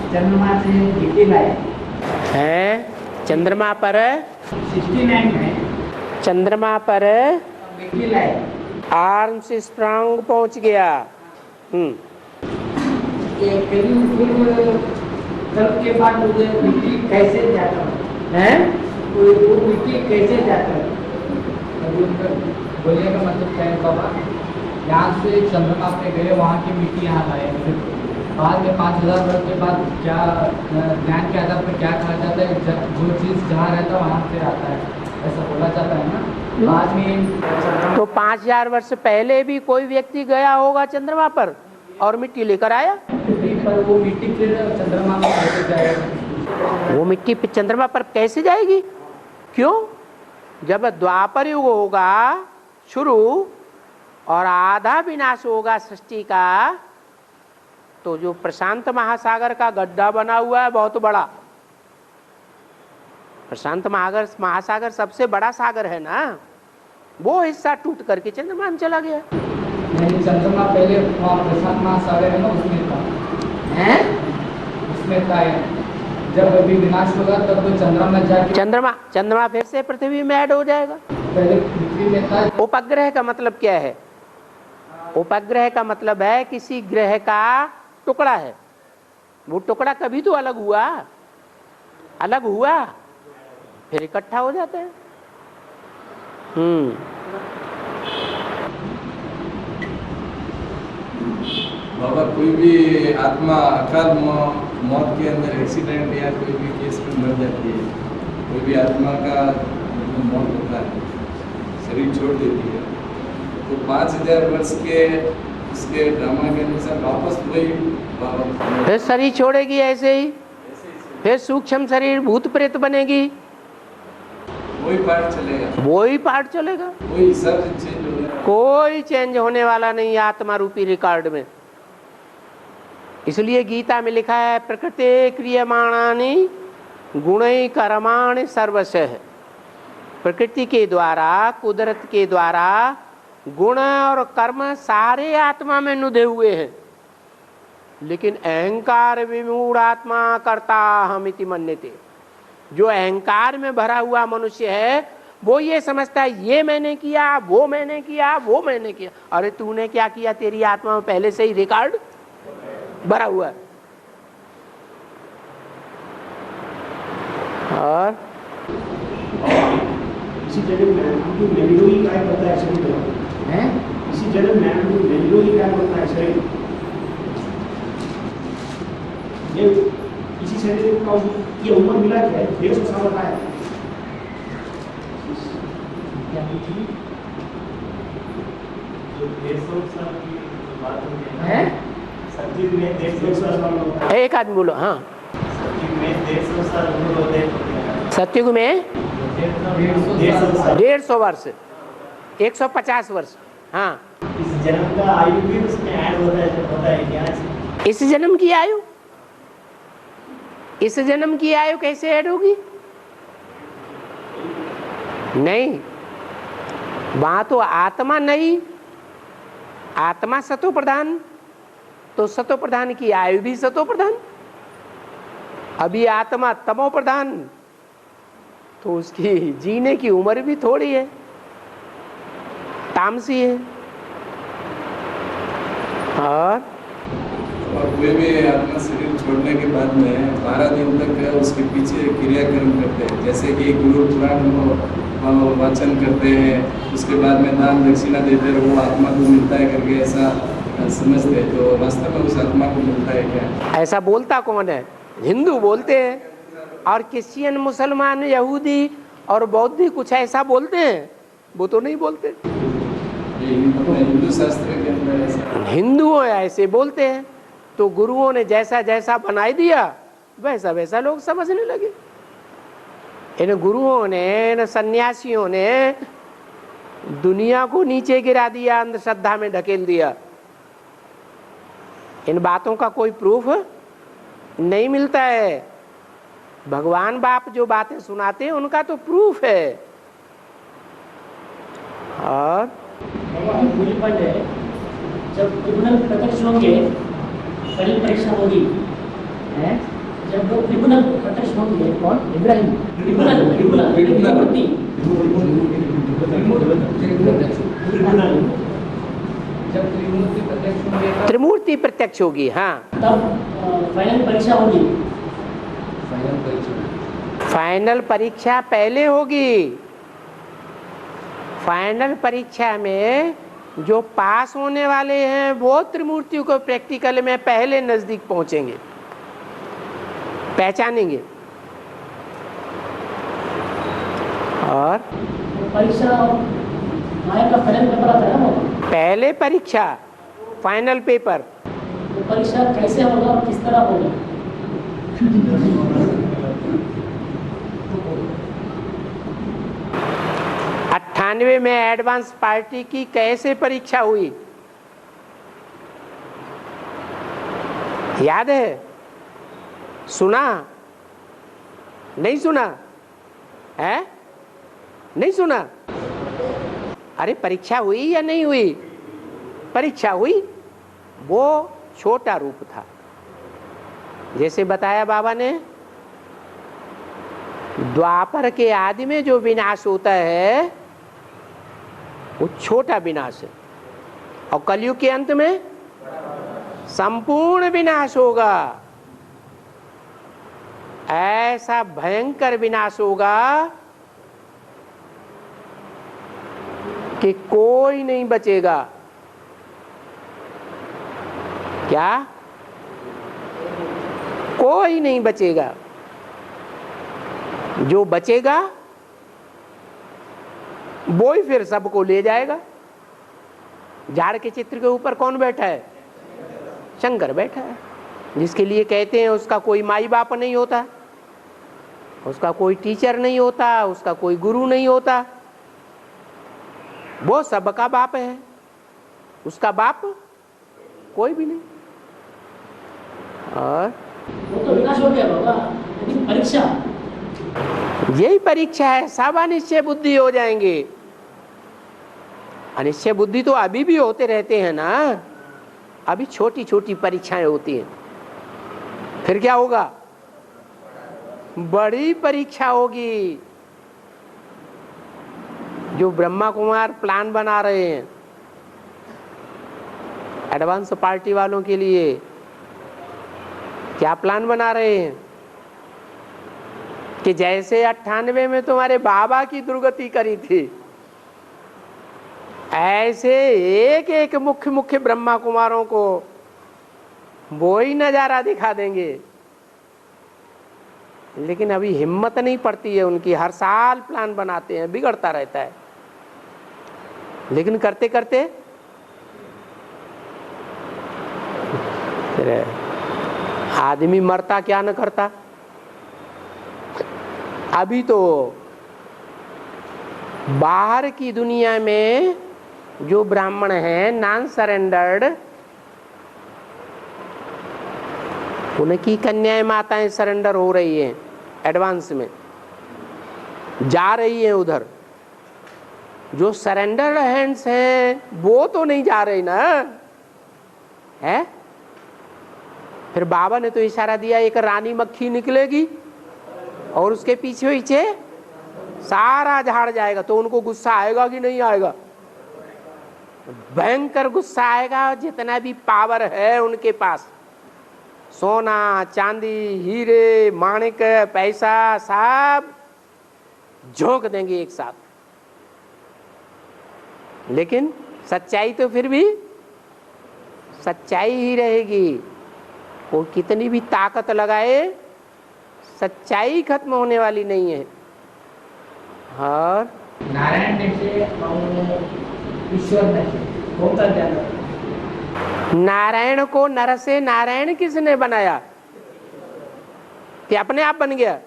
चंद्रमा से मिट्टी लाए है। चंद्रमा पर 69 में चंद्रमा पर मिट्टी लाए, आर्मस्ट्रांग पहुंच गया। फिर कल के बाद मिट्टी कैसे जाता है, वो मिट्टी कैसे जाता है? बोलने का मतलब क्या है बाबा, यहाँ से चंद्रमा पे गए, वहाँ की मिट्टी यहाँ लाए, फिर बाद में 5000 वर्ष के बाद क्या ज्ञान के आधार पर क्या कहा जाता है, जो चीज़ जहाँ रहता है वहाँ से आता है, ऐसा बोला जाता है ना। बाद में तो 5000 वर्ष पहले भी कोई व्यक्ति गया होगा चंद्रमा पर और मिट्टी लेकर आया। पर वो मिट्टी फिर चंद्रमा में कैसे जाएगा? वो मिट्टी फिर चंद्रमा पर कैसे जाएगी? क्यों? जब द्वापर युग होगा शुरू और आधा विनाश होगा सृष्टि का, तो जो प्रशांत महासागर का गड्ढा बना हुआ है बहुत बड़ा, प्रशांत महासागर सबसे बड़ा सागर है ना, वो हिस्सा टूट करके चंद्रमा में चला गया। नहीं, चंद्रमा पहले प्रशांत महासागर है ना, उसमें था, उसमें था। जब अभी विनाश होगा तब तो चंद्रमा जाके चंद्रमा फिर से पृथ्वी में ऐड हो जाएगा। पहले पृथ्वी में था। उपग्रह का मतलब क्या है? उपग्रह का मतलब है किसी ग्रह का टुकड़ा है, वो टुकड़ा कभी तो अलग हुआ फिर इकट्ठा हो जाता है। बाबा, कोई भी आत्मा अकाल मौत के अंदर एक्सीडेंट या कोई भी केस में मर जाती है, कोई भी आत्मा का मौत होता है, शरीर छोड़ देती है, तो 5000 वर्ष के इसके ड्रामा के अनुसार वापस वही फिर शरीर छोड़ेगी ऐसे ही, फिर सूक्ष्म शरीर भूत प्रेत बनेगी, वही पार्ट चलेगा, कोई सब चेंज होगा, कोई चेंज होने वाला नहीं आत्मा रूपी रिकॉर्ड में। इसलिए गीता में लिखा है प्रकृति क्रियमाणानि गुणै कर्माणि सर्वशः। प्रकृति के द्वारा, कुदरत के द्वारा गुण और कर्म सारे आत्मा में नुधे हुए हैं, लेकिन अहंकार विमूढ़ आत्मा करता हमिति मन्यते। जो अहंकार में भरा हुआ मनुष्य है वो ये समझता है ये मैंने किया, वो मैंने किया, वो मैंने किया। अरे तूने क्या किया? तेरी आत्मा में पहले से ही रिकॉर्ड भरा हुआ है। और इसी जगह में मेमोरी ही काय करता है शरीर है, इसी जगह में मेमोरी ही काय करता है शरीर, ये इसी शरीर का ये उम्र मिला है 150 साल का है। क्या जो 150 साल की बात है, सतयुग में 150 साल होता है। एक आदमी बोलो। हाँ, सतयुग में 150 साल होते हैं। सतयुग में 150 वर्ष, 150 वर्ष। हाँ, इस जन्म का आयु भी उसमें ऐड होता है क्या? इस जन्म की आयु कैसे ऐड होगी? नहीं, वहां तो आत्मा नहीं, आत्मा सतो प्रधान, तो सतो प्रधान की आयु भी सतो प्रधान। अभी आत्मा तमो प्रधान, तो उसकी जीने की उम्र भी थोड़ी है, तामसी है। और कोई भी आत्मा शरीर छोड़ने के बाद में 12 दिन तक उसके पीछे क्रियाक्रम करते हैं, जैसे कि गुरु पुराण वाचन करते हैं, उसके बाद में दान दक्षिणा देते हैं, वो आत्मा को मिलता है करके ऐसा समझते हैं। तो वास्तव में उस आत्मा को मिलता है क्या? ऐसा बोलता कौन है? हिंदू बोलते हैं, और क्रिश्चियन, मुसलमान, यहूदी और बौद्ध कुछ ऐसा बोलते हैं, वो तो नहीं बोलते। हिंदू शास्त्र के अंदर हिंदुओं ऐसे बोलते हैं, तो गुरुओं ने जैसा जैसा बनाई दिया वैसा वैसा लोग समझने लगे। इन गुरुओं ने, इन सन्यासियों ने दुनिया को नीचे गिरा दिया, अंधश्रद्धा में ढकेल दिया। इन बातों का कोई प्रूफ नहीं मिलता है। भगवान बाप जो बातें सुनाते हैं उनका तो प्रूफ है, और भगवान पूरी पॉइंट है, जब ट्रिब्यूनल प्रत्यक्ष होंगे पहली परीक्षा होगी हैं? जब लोग ट्रिब्यूनल प्रत्यक्ष होंगे कौन? इब्राहिम। Tribunal tribunal tribunal. जब त्रिमूर्ति प्रत्यक्ष होंगे तब त्रिमूर्ति प्रत्यक्ष होगी, हाँ। तब फाइनल परीक्षा होगी। फाइनल परीक्षा। फाइनल परीक्षा पहले होगी। फाइनल परीक्षा में जो पास होने वाले हैं वो त्रिमूर्तियों को प्रैक्टिकल में पहले नजदीक पहुंचेंगे, पहचानेंगे। और परीक्षा माया का फाइनल पेपर आता है ना, पहले परीक्षा फाइनल पेपर, वो परीक्षा कैसे होगा और किस तरह होगा? 98 में एडवांस पार्टी की कैसे परीक्षा हुई याद है? सुना? नहीं सुना है? नहीं सुना? अरे परीक्षा हुई या नहीं हुई? परीक्षा हुई। वो छोटा रूप था, जैसे बताया बाबा ने। द्वापर के आदि में जो विनाश होता है वो छोटा विनाश है, और कलयुग के अंत में संपूर्ण विनाश होगा। ऐसा भयंकर विनाश होगा कि कोई नहीं बचेगा। क्या? कोई नहीं बचेगा। जो बचेगा वो ही फिर सबको ले जाएगा। झाड़ के चित्र के ऊपर कौन बैठा है? शंकर बैठा है, जिसके लिए कहते हैं उसका कोई माई बाप नहीं होता, उसका कोई टीचर नहीं होता, उसका कोई गुरु नहीं होता। वो सबका बाप है, उसका बाप कोई भी नहीं। और वो तो विनाश हो गया बाबा, लेकिन परीक्षा, यही परीक्षा है। सब अनिश्चय बुद्धि हो जाएंगे। अनिश्चय बुद्धि तो अभी भी होते रहते हैं ना, अभी छोटी छोटी परीक्षाएं होती हैं। फिर क्या होगा? बड़ी परीक्षा होगी। जो ब्रह्मा कुमार प्लान बना रहे हैं एडवांस पार्टी वालों के लिए, क्या प्लान बना रहे हैं? कि जैसे 98 में तुम्हारे बाबा की दुर्गति करी थी, ऐसे एक एक मुख्य मुख्य ब्रह्मा कुमारों को वो ही नजारा दिखा देंगे। लेकिन अभी हिम्मत नहीं पड़ती है उनकी। हर साल प्लान बनाते हैं, बिगड़ता रहता है, लेकिन करते करते फिर आदमी मरता क्या न करता। अभी तो बाहर की दुनिया में जो ब्राह्मण हैं नॉन सरेंडर्ड, उनकी कन्याएं माताएं सरेंडर हो रही हैं, एडवांस में जा रही हैं उधर। जो सरेंडर हैंड्स हैं वो तो नहीं जा रही ना है। फिर बाबा ने तो इशारा दिया, एक रानी मक्खी निकलेगी और उसके पीछे पीछे सारा झाड़ जाएगा। तो उनको गुस्सा आएगा कि नहीं आएगा? भयंकर गुस्सा आएगा। जितना भी पावर है उनके पास, सोना चांदी हीरे माणिक पैसा सब झोंक देंगे एक साथ। लेकिन सच्चाई तो फिर भी सच्चाई ही रहेगी। वो कितनी भी ताकत लगाए, सच्चाई खत्म होने वाली नहीं है। और नारायण ने से और ईश्वर ने से कौन सा ज्यादा? नारायण को नर से नारायण किसने बनाया? कि अपने आप बन गया?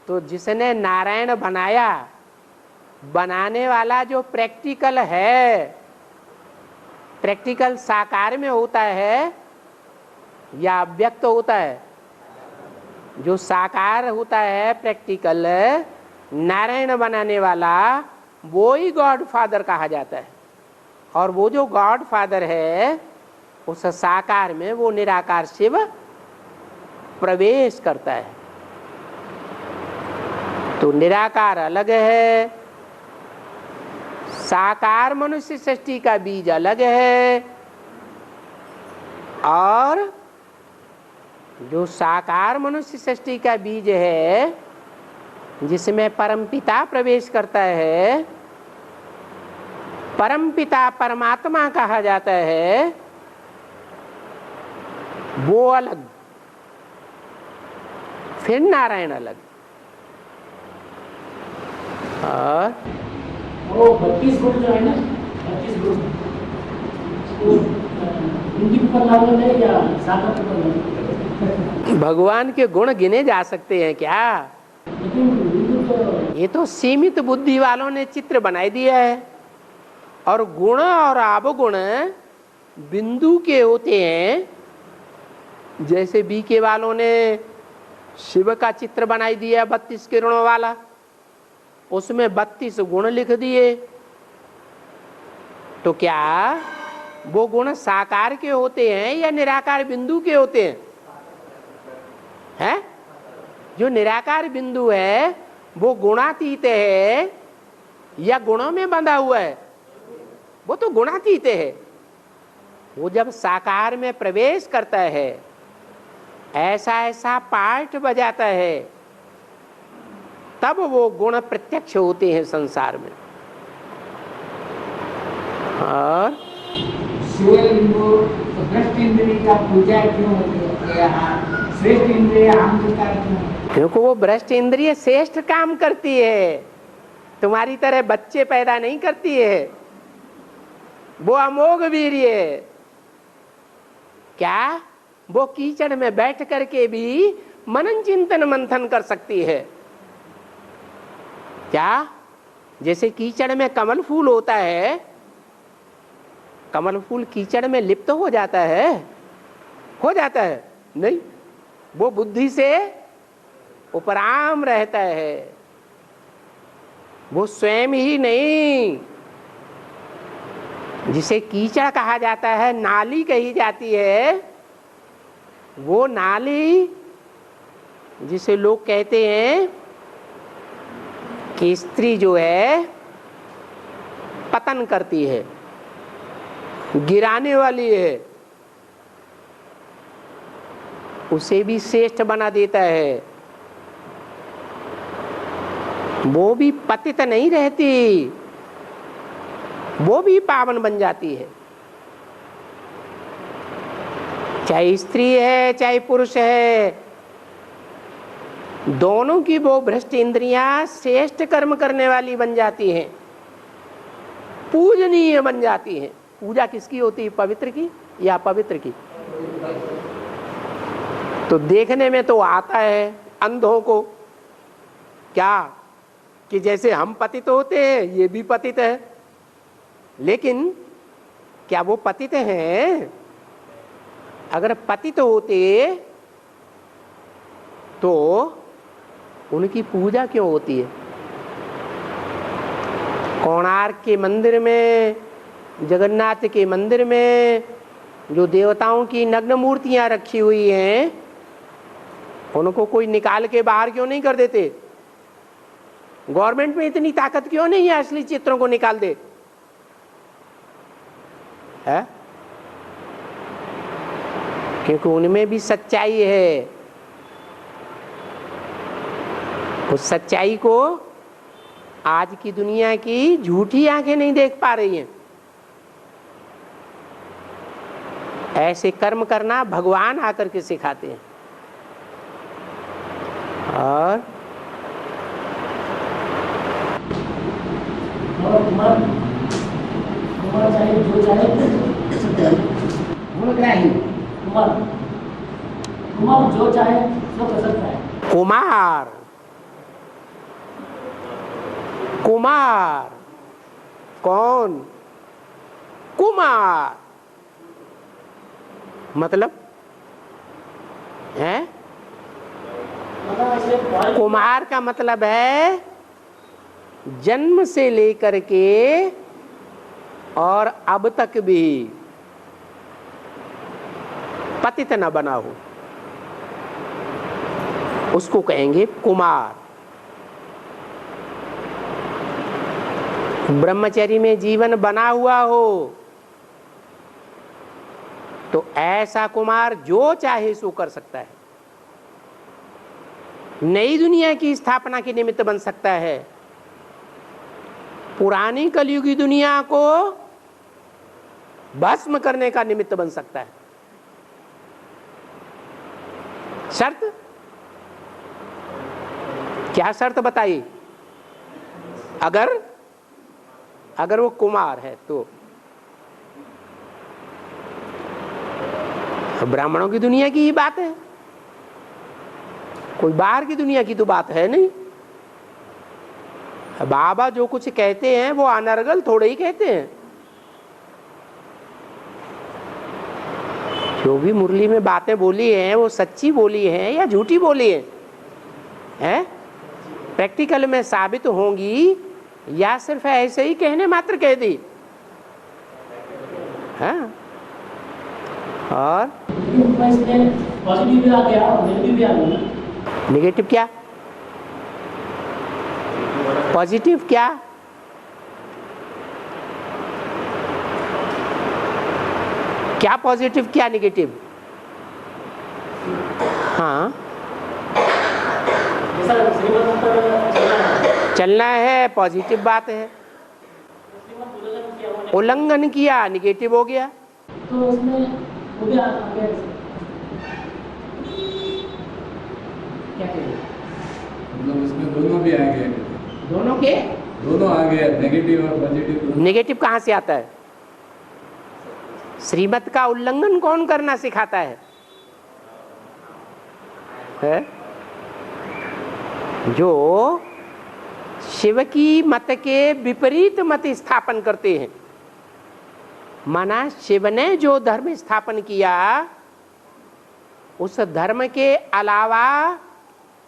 तो जिसने नारायण बनाया, बनाने वाला जो प्रैक्टिकल है, प्रैक्टिकल साकार में होता है या अव्यक्त होता है? जो साकार होता है प्रैक्टिकल, नारायण बनाने वाला वो ही गॉड फादर कहा जाता है। और वो जो गॉड फादर है उस साकार में वो निराकार शिव प्रवेश करता है। तो निराकार अलग है, साकार मनुष्य सृष्टि का बीज अलग है, और जो साकार मनुष्य सृष्टि का बीज है जिसमें परमपिता प्रवेश करता है, परमपिता परमात्मा कहा जाता है, वो अलग, फिर नारायण अलग। और वो 32 गुण जो है ना, 32 गुण वो हिंदी पर लागू है या सागर पर लागू है? भगवान के गुण गिने जा सकते हैं क्या? लेकिन हिंदू तो ये तो सीमित बुद्धि वालों ने चित्र बनाई दिया है। और गुण और अवगुण बिंदु के होते हैं। जैसे बीके वालों ने शिव का चित्र बनाई दिया 32 किरणों वाला, उसमें 32 गुण लिख दिए। तो क्या वो गुण साकार के होते हैं या निराकार बिंदु के होते हैं? हैं? जो निराकार बिंदु है वो गुणातीत है या गुणों में बंधा हुआ है? वो तो गुणातीत है। वो जब साकार में प्रवेश करता है, ऐसा ऐसा पाठ बजाता है, तब वो गुण प्रत्यक्ष होते हैं संसार में। और शिवलिंगो तो भ्रष्ट इंद्रिय का पूजा क्यों होती है यहाँ? श्रेष्ठ इंद्रिय हम क्यों? क्योंकि वो भ्रष्ट इंद्रिय श्रेष्ठ काम करती है, तुम्हारी तरह बच्चे पैदा नहीं करती है। वो अमोघ वीर्य है। क्या वो कीचड़ में बैठ करके भी मनन चिंतन मंथन कर सकती है? क्या जैसे कीचड़ में कमल फूल होता है, कमल फूल कीचड़ में लिप्त हो जाता है? हो जाता है? नहीं, वो बुद्धि से उपराम रहता है। वो स्वयं ही नहीं, जिसे कीचड़ कहा जाता है, नाली कही जाती है, वो नाली जिसे लोग कहते हैं कि स्त्री जो है पतन करती है, गिराने वाली है, उसे भी श्रेष्ठ बना देता है। वो भी पतित नहीं रहती, वो भी पावन बन जाती है। चाहे स्त्री है चाहे पुरुष है, दोनों की वो भ्रष्ट इंद्रियां श्रेष्ठ कर्म करने वाली बन जाती हैं, पूजनीय बन जाती हैं। पूजा किसकी होती है? पवित्र की या अपवित्र की? तो देखने में तो आता है अंधों को क्या कि जैसे हम पतित होते हैं ये भी पतित है, लेकिन क्या वो पतित हैं? अगर पतित होते तो उनकी पूजा क्यों होती है? कोणार्क के मंदिर में, जगन्नाथ के मंदिर में जो देवताओं की नग्न मूर्तियां रखी हुई हैं, उनको कोई निकाल के बाहर क्यों नहीं कर देते? गवर्नमेंट में इतनी ताकत क्यों नहीं है असली चित्रों को निकाल दे? है? क्योंकि उनमें भी सच्चाई है। उस सच्चाई को आज की दुनिया की झूठी आंखें नहीं देख पा रही हैं। ऐसे कर्म करना भगवान आकर के सिखाते हैं। और कुमार चाहे जो चाहे गुणग्राही कुमार कुमार जो चाहे वो कर सकता है। कुमार, कुमार कौन? कुमार मतलब है, मतलब ऐसे कुमार का मतलब है जन्म से लेकर के और अब तक भी पतित न बना हो, उसको कहेंगे कुमार। ब्रह्मचर्य में जीवन बना हुआ हो तो ऐसा कुमार जो चाहे सो कर सकता है, नई दुनिया की स्थापना के निमित्त बन सकता है, पुरानी कलयुगी दुनिया को भस्म करने का निमित्त बन सकता है। शर्त क्या? शर्त बताइए। अगर वो कुमार है तो ब्राह्मणों की दुनिया की ही बात है, कोई बाहर की दुनिया की तो बात है नहीं। बाबा जो कुछ कहते हैं वो अनर्गल थोड़े ही कहते हैं। जो भी मुरली में बातें बोली हैं वो सच्ची बोली हैं या झूठी बोली हैं? प्रैक्टिकल में साबित होंगी या सिर्फ ऐसे ही कहने मात्र कह दी? हाँ। और पॉजिटिव भी आ गया और नेगेटिव भी आ गया। नेगेटिव क्या? पॉजिटिव क्या? क्या पॉजिटिव क्या नेगेटिव? हाँ, चलना है पॉजिटिव बात है, उल्लंघन किया नेगेटिव हो गया। तो उसमें वो भी आ गया। क्या कहेंगे? मतलब उसमें दोनों भी आ गए, दोनों आ गया, नेगेटिव और पॉजिटिव। नेगेटिव कहाँ से आता है? श्रीमत का उल्लंघन कौन करना सिखाता है? जो शिव की मत के विपरीत मत स्थापन करते हैं। माना शिव ने जो धर्म स्थापन किया उस धर्म के अलावा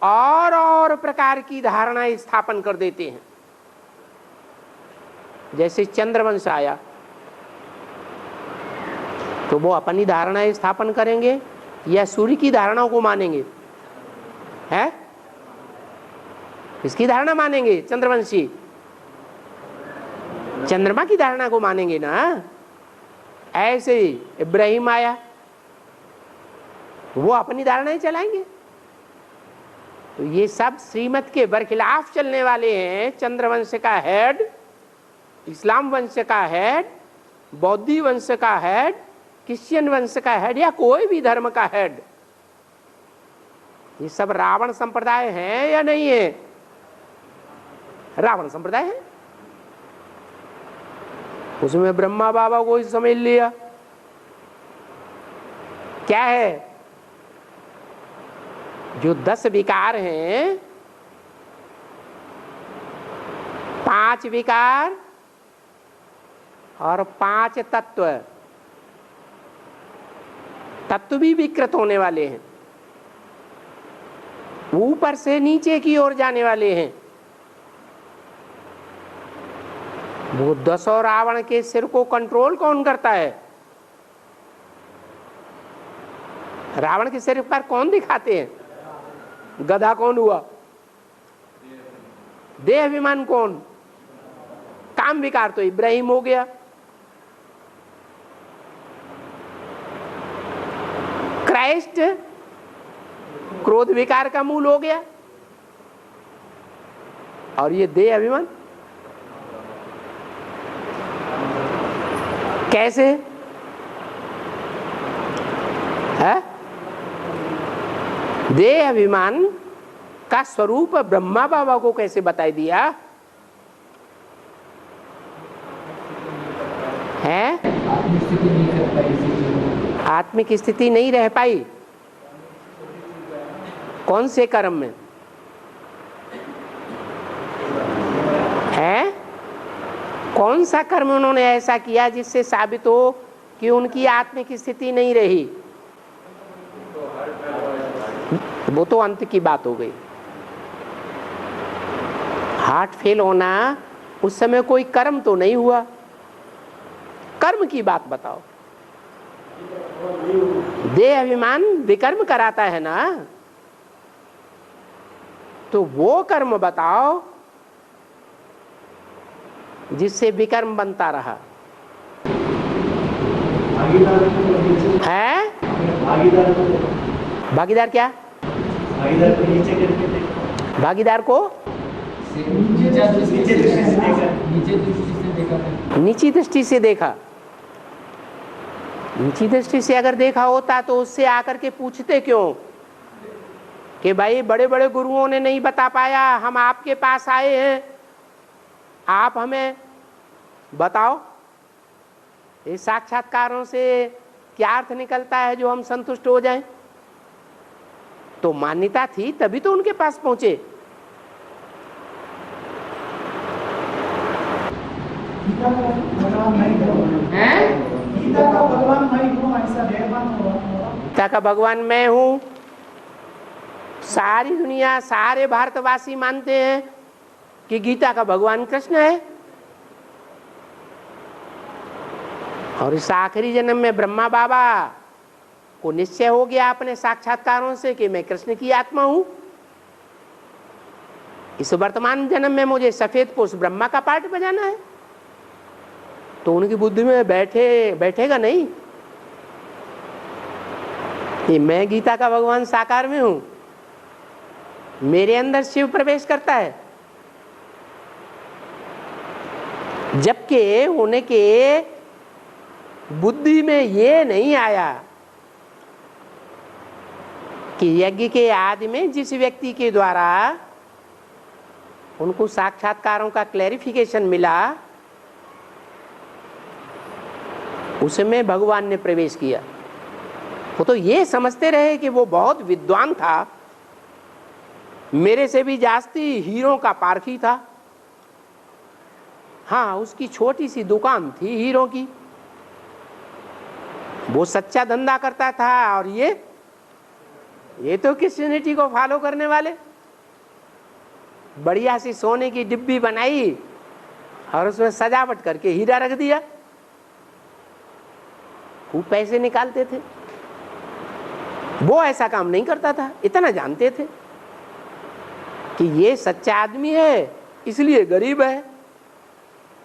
और प्रकार की धारणा स्थापन कर देते हैं। जैसे चंद्रवंश आया तो वो अपनी धारणा स्थापन करेंगे या सूर्य की धारणाओं को मानेंगे? है किसकी धारणा मानेंगे? चंद्रवंशी चंद्रमा की धारणा को मानेंगे ना। ऐसे ही इब्राहिम आया, वो अपनी धारणाएं चलाएंगे। तो ये सब श्रीमत के बरखिलाफ चलने वाले हैं। चंद्रवंश का हेड, इस्लाम वंश का हेड, बौद्धी वंश का हेड, क्रिश्चियन वंश का हेड या कोई भी धर्म का हेड, ये सब रावण संप्रदाय है या नहीं है? रावण संप्रदाय है। उसमें ब्रह्मा बाबा को ही समझ लिया। क्या है? जो 10 विकार हैं, 5 विकार और 5 तत्व, तत्व भी विकृत होने वाले हैं, ऊपर से नीचे की ओर जाने वाले हैं। वो 10 और रावण के सिर को कंट्रोल कौन करता है? रावण के सिर पर कौन दिखाते हैं? गधा कौन हुआ? देह अभिमान कौन? काम विकार तो इब्राहिम हो गया। क्राइस्ट क्रोध विकार का मूल हो गया। और ये देह अभिमान कैसे है? देह अभिमान का स्वरूप ब्रह्मा बाबा को कैसे बताई दिया है? आत्मिक स्थिति नहीं रह पाई। कौन से कर्म में है? कौन सा कर्म उन्होंने ऐसा किया जिससे साबित हो कि उनकी आत्मिक स्थिति नहीं रही? वो तो अंत की बात हो गई। हार्ट फेल होना उस समय कोई कर्म तो नहीं हुआ, कर्म की बात बताओ। देह अभिमान विकर्म कराता है ना, तो वो कर्म बताओ जिससे विकर्म बनता रहा है। भागीदार क्या? भागीदार को नीची दृष्टि से देखा। नीची दृष्टि से अगर देखा होता तो उससे आकर के पूछते क्यों कि भाई बड़े बड़े गुरुओं ने नहीं बता पाया, हम आपके पास आए हैं, आप हमें बताओ इस साक्षात्कारों से क्या अर्थ निकलता है जो हम संतुष्ट हो जाएं। तो मान्यता थी तभी तो उनके पास पहुंचे। गीता का भगवान नहीं हूँ, ऐसा व्यवहार हुआ। गीता का भगवान मैं हूँ, सारी दुनिया सारे भारतवासी मानते हैं कि गीता का भगवान कृष्ण है। और इस आखिरी जन्म में ब्रह्मा बाबा को निश्चय हो गया अपने साक्षात्कारों से कि मैं कृष्ण की आत्मा हूं। इस वर्तमान जन्म में मुझे सफेद पुरुष ब्रह्मा का पार्ट बजाना है। तो उनकी बुद्धि में बैठेगा नहीं कि मैं गीता का भगवान साकार में हूं, मेरे अंदर शिव प्रवेश करता है। जबकि उनके बुद्धि में ये नहीं आया कि यज्ञ के आदि में जिस व्यक्ति के द्वारा उनको साक्षात्कारों का क्लैरिफिकेशन मिला उसमें भगवान ने प्रवेश किया। वो तो ये समझते रहे कि वो बहुत विद्वान था, मेरे से भी जास्ती हीरो का पारखी था। हाँ, उसकी छोटी सी दुकान थी हीरो की, वो सच्चा धंधा करता था। और ये तो क्रिश्चियनिटी को फॉलो करने वाले, बढ़िया सी सोने की डिब्बी बनाई और उसमें सजावट करके हीरा रख दिया, खूब पैसे निकालते थे। वो ऐसा काम नहीं करता था, इतना जानते थे कि ये सच्चा आदमी है इसलिए गरीब है।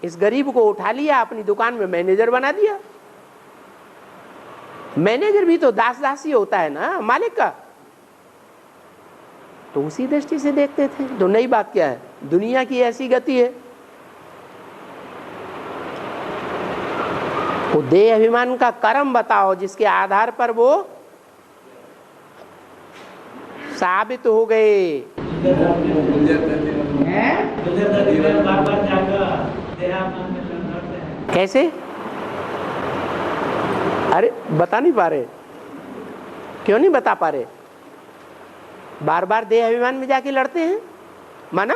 इस गरीब को उठा लिया, अपनी दुकान में मैनेजर बना दिया। मैनेजर भी तो दास दासी होता है ना मालिक का। तो उसी दृष्टि से देखते थे। तो नई बात क्या है, दुनिया की ऐसी गति है। वो देह अभिमान का कर्म बताओ जिसके आधार पर वो साबित हो गए। कैसे? अरे बता नहीं पा रहे, क्यों नहीं बता पा रहे? बार बार देह अभिमान में जाके लड़ते हैं, माना?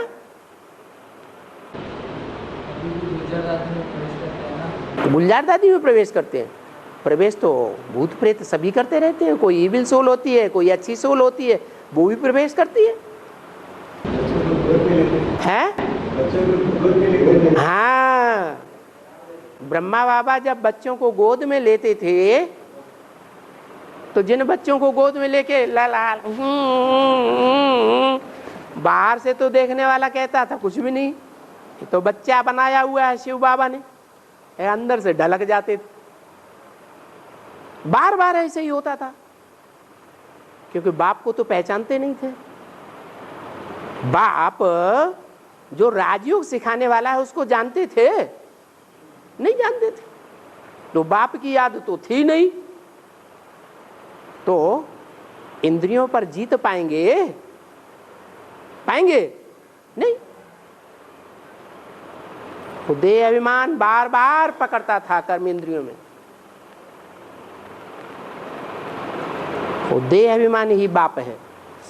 गुलजार दादी में प्रवेश करते हैं। प्रवेश तो भूत प्रेत सभी करते रहते हैं। कोई इविल सोल होती है, कोई अच्छी सोल होती है, वो भी प्रवेश करती है। हाँ, ब्रह्मा बाबा जब बच्चों को गोद में लेते थे तो जिन बच्चों को गोद में लेके लाल बाहर से तो देखने वाला कहता था कुछ भी नहीं, तो बच्चा बनाया हुआ है शिव बाबा ने, अंदर से ढलक जाते थे। बार बार ऐसे ही होता था क्योंकि बाप को तो पहचानते नहीं थे। बाप जो राजयोग सिखाने वाला है उसको जानते थे? नहीं जानते थे। तो बाप की याद तो थी नहीं, तो इंद्रियों पर जीत पाएंगे नहीं। तो देह अभिमान बार बार पकड़ता था कर्म इंद्रियों में। वो देह अभिमान ही बाप है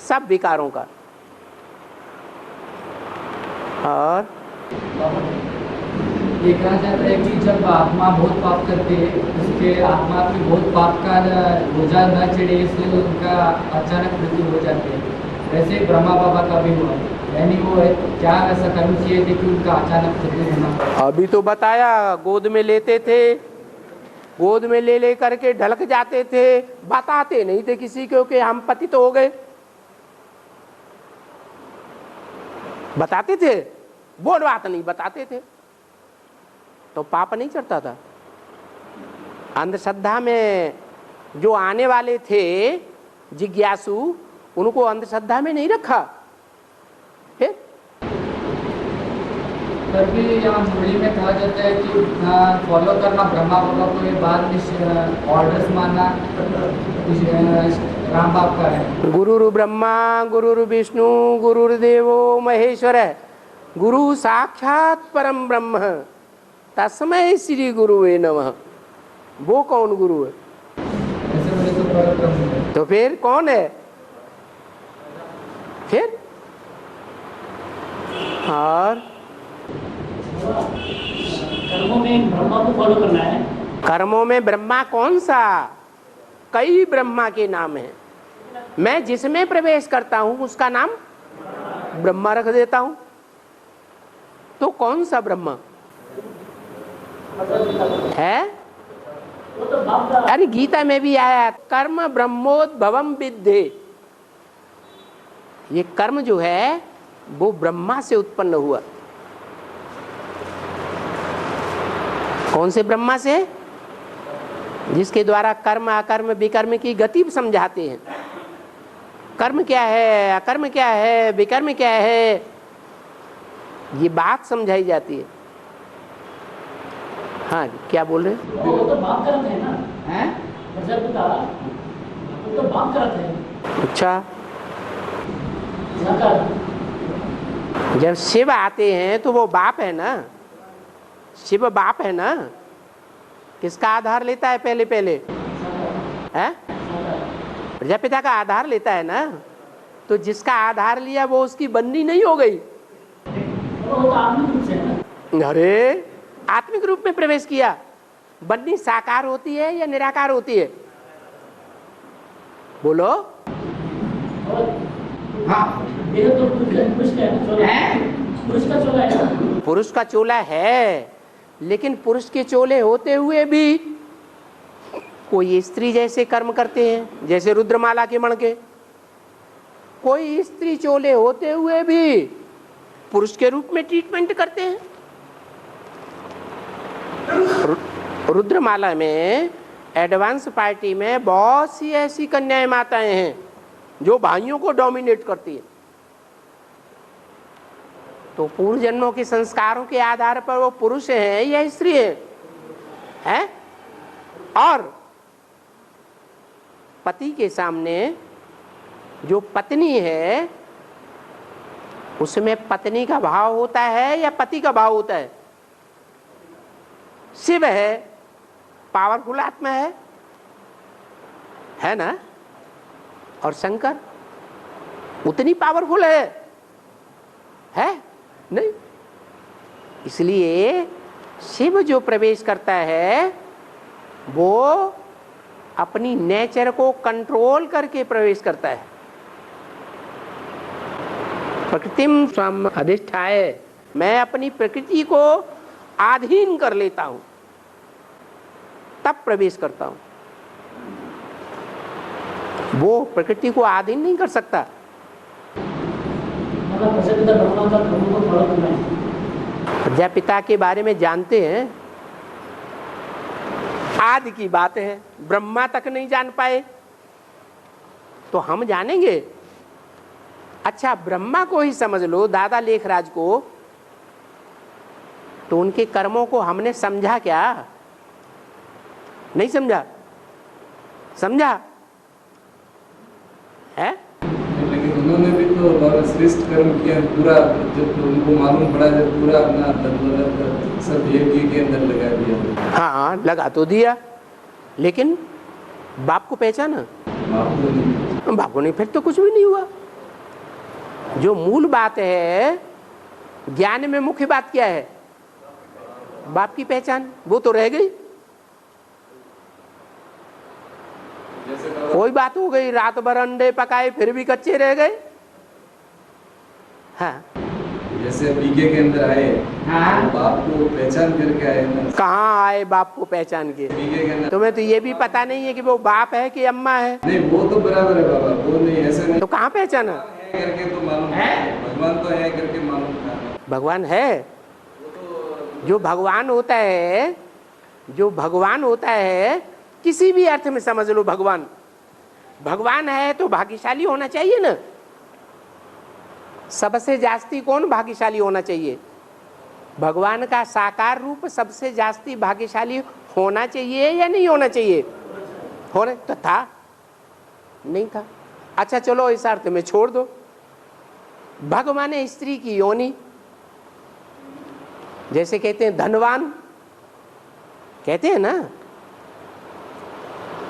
सब विकारों का। और ये कहा जाता है कि जब आत्मा बहुत पाप करती है, उसके आत्मा में बहुत पाप का बोझा न चढ़े, इसलिए उनका अचानक मृत्यु हो जाती है। वैसे ही ब्रह्मा बाबा का भी हुआ, यानी वो क्या ऐसा कर्म किए थे कि उनका अचानक शरीर होना पड़ा। अभी तो बताया, गोद में लेते थे, गोद में ले ले करके ढलक जाते थे, बताते नहीं थे किसी को कि हम पतित हो गए। बताते थे, वो बात नहीं बताते थे, तो पाप नहीं चढ़ता था। अंधश्रद्धा में जो आने वाले थे जिज्ञासु, उनको अंधश्रद्धा में नहीं रखा। फिर फिर भी यहाँ मुरली में कहा जाता है कि फॉलो करना ब्रह्मा बाबा को, ये बाद में ऑर्डर्स मानना राम बाप का है। गुरुरु ब्रह्मा गुरुरु विष्णु गुरुर्देवो महेश्वर, गुरु साक्षात परम ब्रह्म तस्मै श्री गुरुवे नमः। वो कौन गुरु है? ऐसे बोले तो परब्रह्म है। तो फिर कौन है? फिर और कर्मों में ब्रह्मा को फॉलो करना है। कर्मों में ब्रह्मा कौन सा? कई ब्रह्मा के नाम हैं। मैं जिसमें प्रवेश करता हूं उसका नाम ब्रह्मा रख देता हूं। तो कौन सा ब्रह्मा है? वो तो बाप का अरे गीता में भी आया, कर्म ब्रह्मोद्भवम विद्धि। ये कर्म जो है वो ब्रह्मा से उत्पन्न हुआ। कौन से ब्रह्मा से? जिसके द्वारा कर्म अकर्म विकर्म की गति समझाते हैं। कर्म क्या है, अकर्म क्या है, विकर्म क्या है, ये बात समझाई जाती है। हाँ क्या बोल रहे हैं? वो तो बाप का रथ है ना, हैं? प्रजापिता वो तो बाप का रथ है। अच्छा, साकार जब शिव आते हैं तो वो बाप है ना, शिव बाप है ना। किसका आधार लेता है पहले पहले? है प्रजापिता का आधार लेता है ना। तो जिसका आधार लिया वो उसकी बंदी नहीं हो गई। वो तो आत्मिक रूप से है ना। अरे आत्मिक रूप में प्रवेश किया। बंदी साकार होती है या निराकार होती है? बोलो। और हाँ, देह तो पुरुष का है ना, चोला है, पुरुष का चोला है ना। पुरुष का चोला है, लेकिन पुरुष के चोले होते हुए भी कोई स्त्री जैसे कर्म करते हैं, जैसे रुद्रमाला के मणके। कोई स्त्री चोले होते हुए भी पुरुष के रूप में ट्रीटमेंट करते हैं। रुद्रमाला में एडवांस पार्टी में बहुत सी ऐसी कन्याएं माताएं हैं जो भाइयों को डोमिनेट करती है। तो पूर्व जन्मों के संस्कारों के आधार पर वो पुरुष है या स्त्री है? और पति के सामने जो पत्नी है उसमें पत्नी का भाव होता है या पति का भाव होता है? शिव है, पावरफुल आत्मा है ना। और शंकर उतनी पावरफुल है नहीं। इसलिए शिव जो प्रवेश करता है वो अपनी नेचर को कंट्रोल करके प्रवेश करता है। प्रकृतिम स्वम अधिष्ठाय, मैं अपनी प्रकृति को आधीन कर लेता हूं, तब प्रवेश करता हूं। वो प्रकृति को आधीन नहीं कर सकता। मतलब प्रजापिता ब्रह्मा का कर्म को फॉलो करना है। प्रजापिता के बारे में जानते हैं, आदि की बात है, ब्रह्मा तक नहीं जान पाए तो हम जानेंगे। अच्छा ब्रह्मा को ही समझ लो, दादा लेखराज को, तो उनके कर्मों को हमने समझा क्या? नहीं समझा? समझा है? लेकिन उन्होंने भी तो बहुत श्रेष्ठ कर्म किया पूरा। जब उनको मालूम पड़ा, जब पूरा अपना तत्व सब यज्ञ के अंदर लगा दिया। हाँ लगा तो दिया, लेकिन बाप को पहचाना? बाप को नहीं, फिर तो कुछ भी नहीं हुआ। जो मूल बात है, ज्ञान में मुख्य बात क्या है? बाप की पहचान, वो तो रह गई। कोई बात हो गई, रात भर अंडे पकाए फिर भी कच्चे रह गए, हाँ, जैसे बीके के अंदर आए, हाँ। तो बाप को पहचान करके आए ना। कहाँ आए बाप को पहचान के? बीके के अंदर तुम्हें तो ये भी पता नहीं है कि वो बाप है कि अम्मा है, नहीं, वो तो बराबर है बाबा, वो नहीं ऐसे नहीं तो कहाँ पहचाना? है करके तो मालूम है? भगवान तो है करके मालूम था। भगवान है, जो भगवान होता है, जो भगवान होता है, किसी भी अर्थ में समझ लो भगवान, भगवान है तो भाग्यशाली होना चाहिए ना। सबसे जास्ती कौन भाग्यशाली होना चाहिए? भगवान का साकार रूप सबसे जास्ती भाग्यशाली होना चाहिए या नहीं होना चाहिए? होने तो था, नहीं था। अच्छा चलो इस अर्थ में छोड़ दो। भगवान है स्त्री की योनि, जैसे कहते हैं धनवान, कहते हैं ना,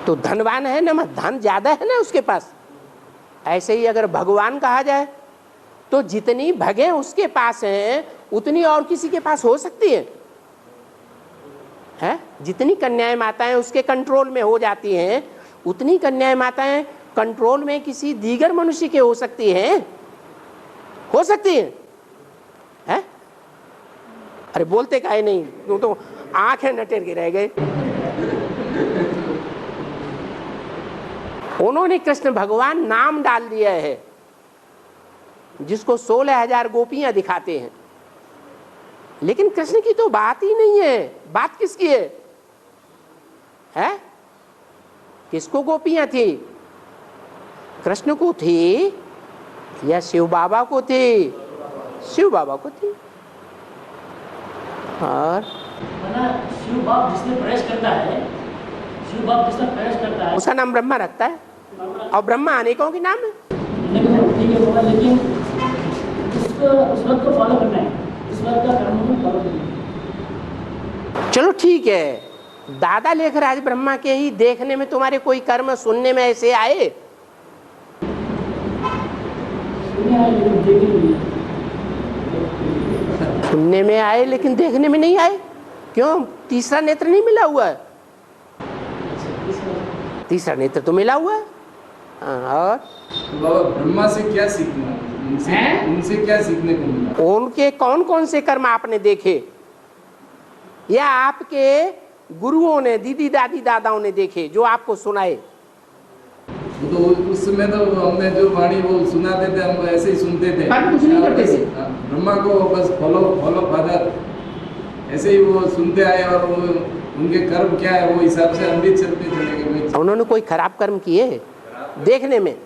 तो धनवान है ना, धन ज्यादा है ना उसके पास। ऐसे ही अगर भगवान कहा जाए तो जितनी भगें उसके पास हैं उतनी और किसी के पास हो सकती है? जितनी कन्याएं माताएं उसके कंट्रोल में हो जाती हैं, उतनी कन्याएं माताएं कंट्रोल में किसी दीगर मनुष्य के हो सकती हैं, हो सकती है? अरे बोलते काहे नहीं, तुम तो आंखें नटेर के रह गए। उन्होंने कृष्ण भगवान नाम डाल दिया है, जिसको 16,000 गोपियां दिखाते हैं, लेकिन कृष्ण की तो बात ही नहीं है। बात किसकी है? किसको गोपियां थी? कृष्ण को थी या शिव बाबा को थी? शिव बाबा को थी। और शिव बाप जिसमें प्रवेश करता है, शिव बाप जिसमें प्रवेश करता है, उसका नाम ब्रह्मा रखता है, और ब्रह्मा अनेकों के नाम है। ठीक है बाबा, लेकिन उसको उस वक्त को फॉलो करना है, उस वक्त का कर्म को फॉलो करना है। चलो ठीक है, दादा लेखराज ब्रह्मा के ही देखने में तुम्हारे कोई कर्म सुनने में ऐसे आए? सुनने में आए लेकिन देखने में नहीं आए। क्यों? तीसरा नेत्र नहीं मिला हुआ है। तीसरा नेत्र तो मिला हुआ है। और तो बाबा ब्रह्मा से क्या सीखना, उनसे क्या सीखने को मिला? उनके कौन कौन से कर्म आपने देखे, या आपके गुरुओं ने, दीदी दादी दादाओं ने देखे जो आपको सुनाए? तो उस समय तो हमने जो वाणी वो सुनाते थे, हम ऐसे ही सुनते थे, पर कुछ नहीं करते थे। ब्रह्मा को बस फॉलो फादर ऐसे ही वो सुनते आए, और वो उनके कर्म क्या है वो हिसाब से हम भी चलते चले गए। उन्होंने कोई खराब कर्म किए देखने में?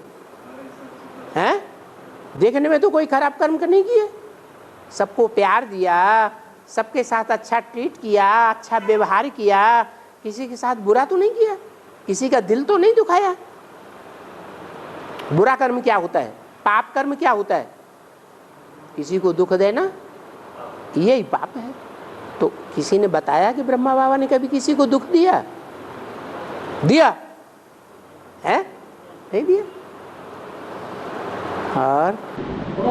हैं? देखने में तो कोई खराब कर्म नहीं किए। सबको प्यार दिया, सबके साथ अच्छा ट्रीट किया, अच्छा व्यवहार किया, किसी के साथ बुरा तो नहीं किया, किसी का दिल तो नहीं दुखाया। बुरा कर्म क्या होता है? पाप कर्म क्या होता है? किसी को दुख देना, यही पाप है। तो किसी ने बताया कि ब्रह्मा बाबा ने कभी किसी को दुख दिया? दिया है? नहीं दिया। और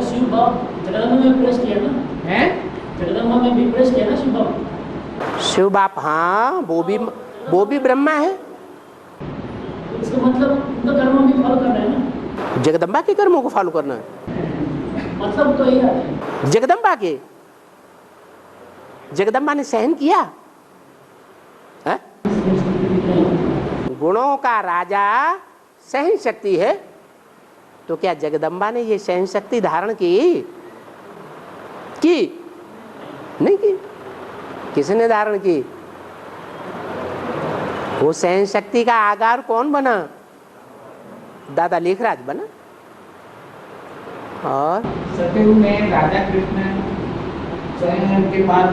शिव बाप जगदम्बा में प्रवेश किया ना, है? जगदम्बा में भी प्रवेश किया ना शिव बाप। शिव बाप, हाँ, वो भी ब्रह्मा है। इसका मतलब उनका कर्म भी फॉलो करना है ना, जगदम्बा के कर्मों को फॉलो करना है। मतलब तो यही है। जगदम्बा के, जगदम्बा ने सहन किया है? गुणों का राजा सहन शक्ति है, तो क्या जगदम्बा ने ये सहन शक्ति धारण की? नहीं की। किसने धारण की? वो सहन शक्ति का आधार कौन बना? दादा लेखराज बना। और सतयुग में राजा कृष्ण स्वयं के बाद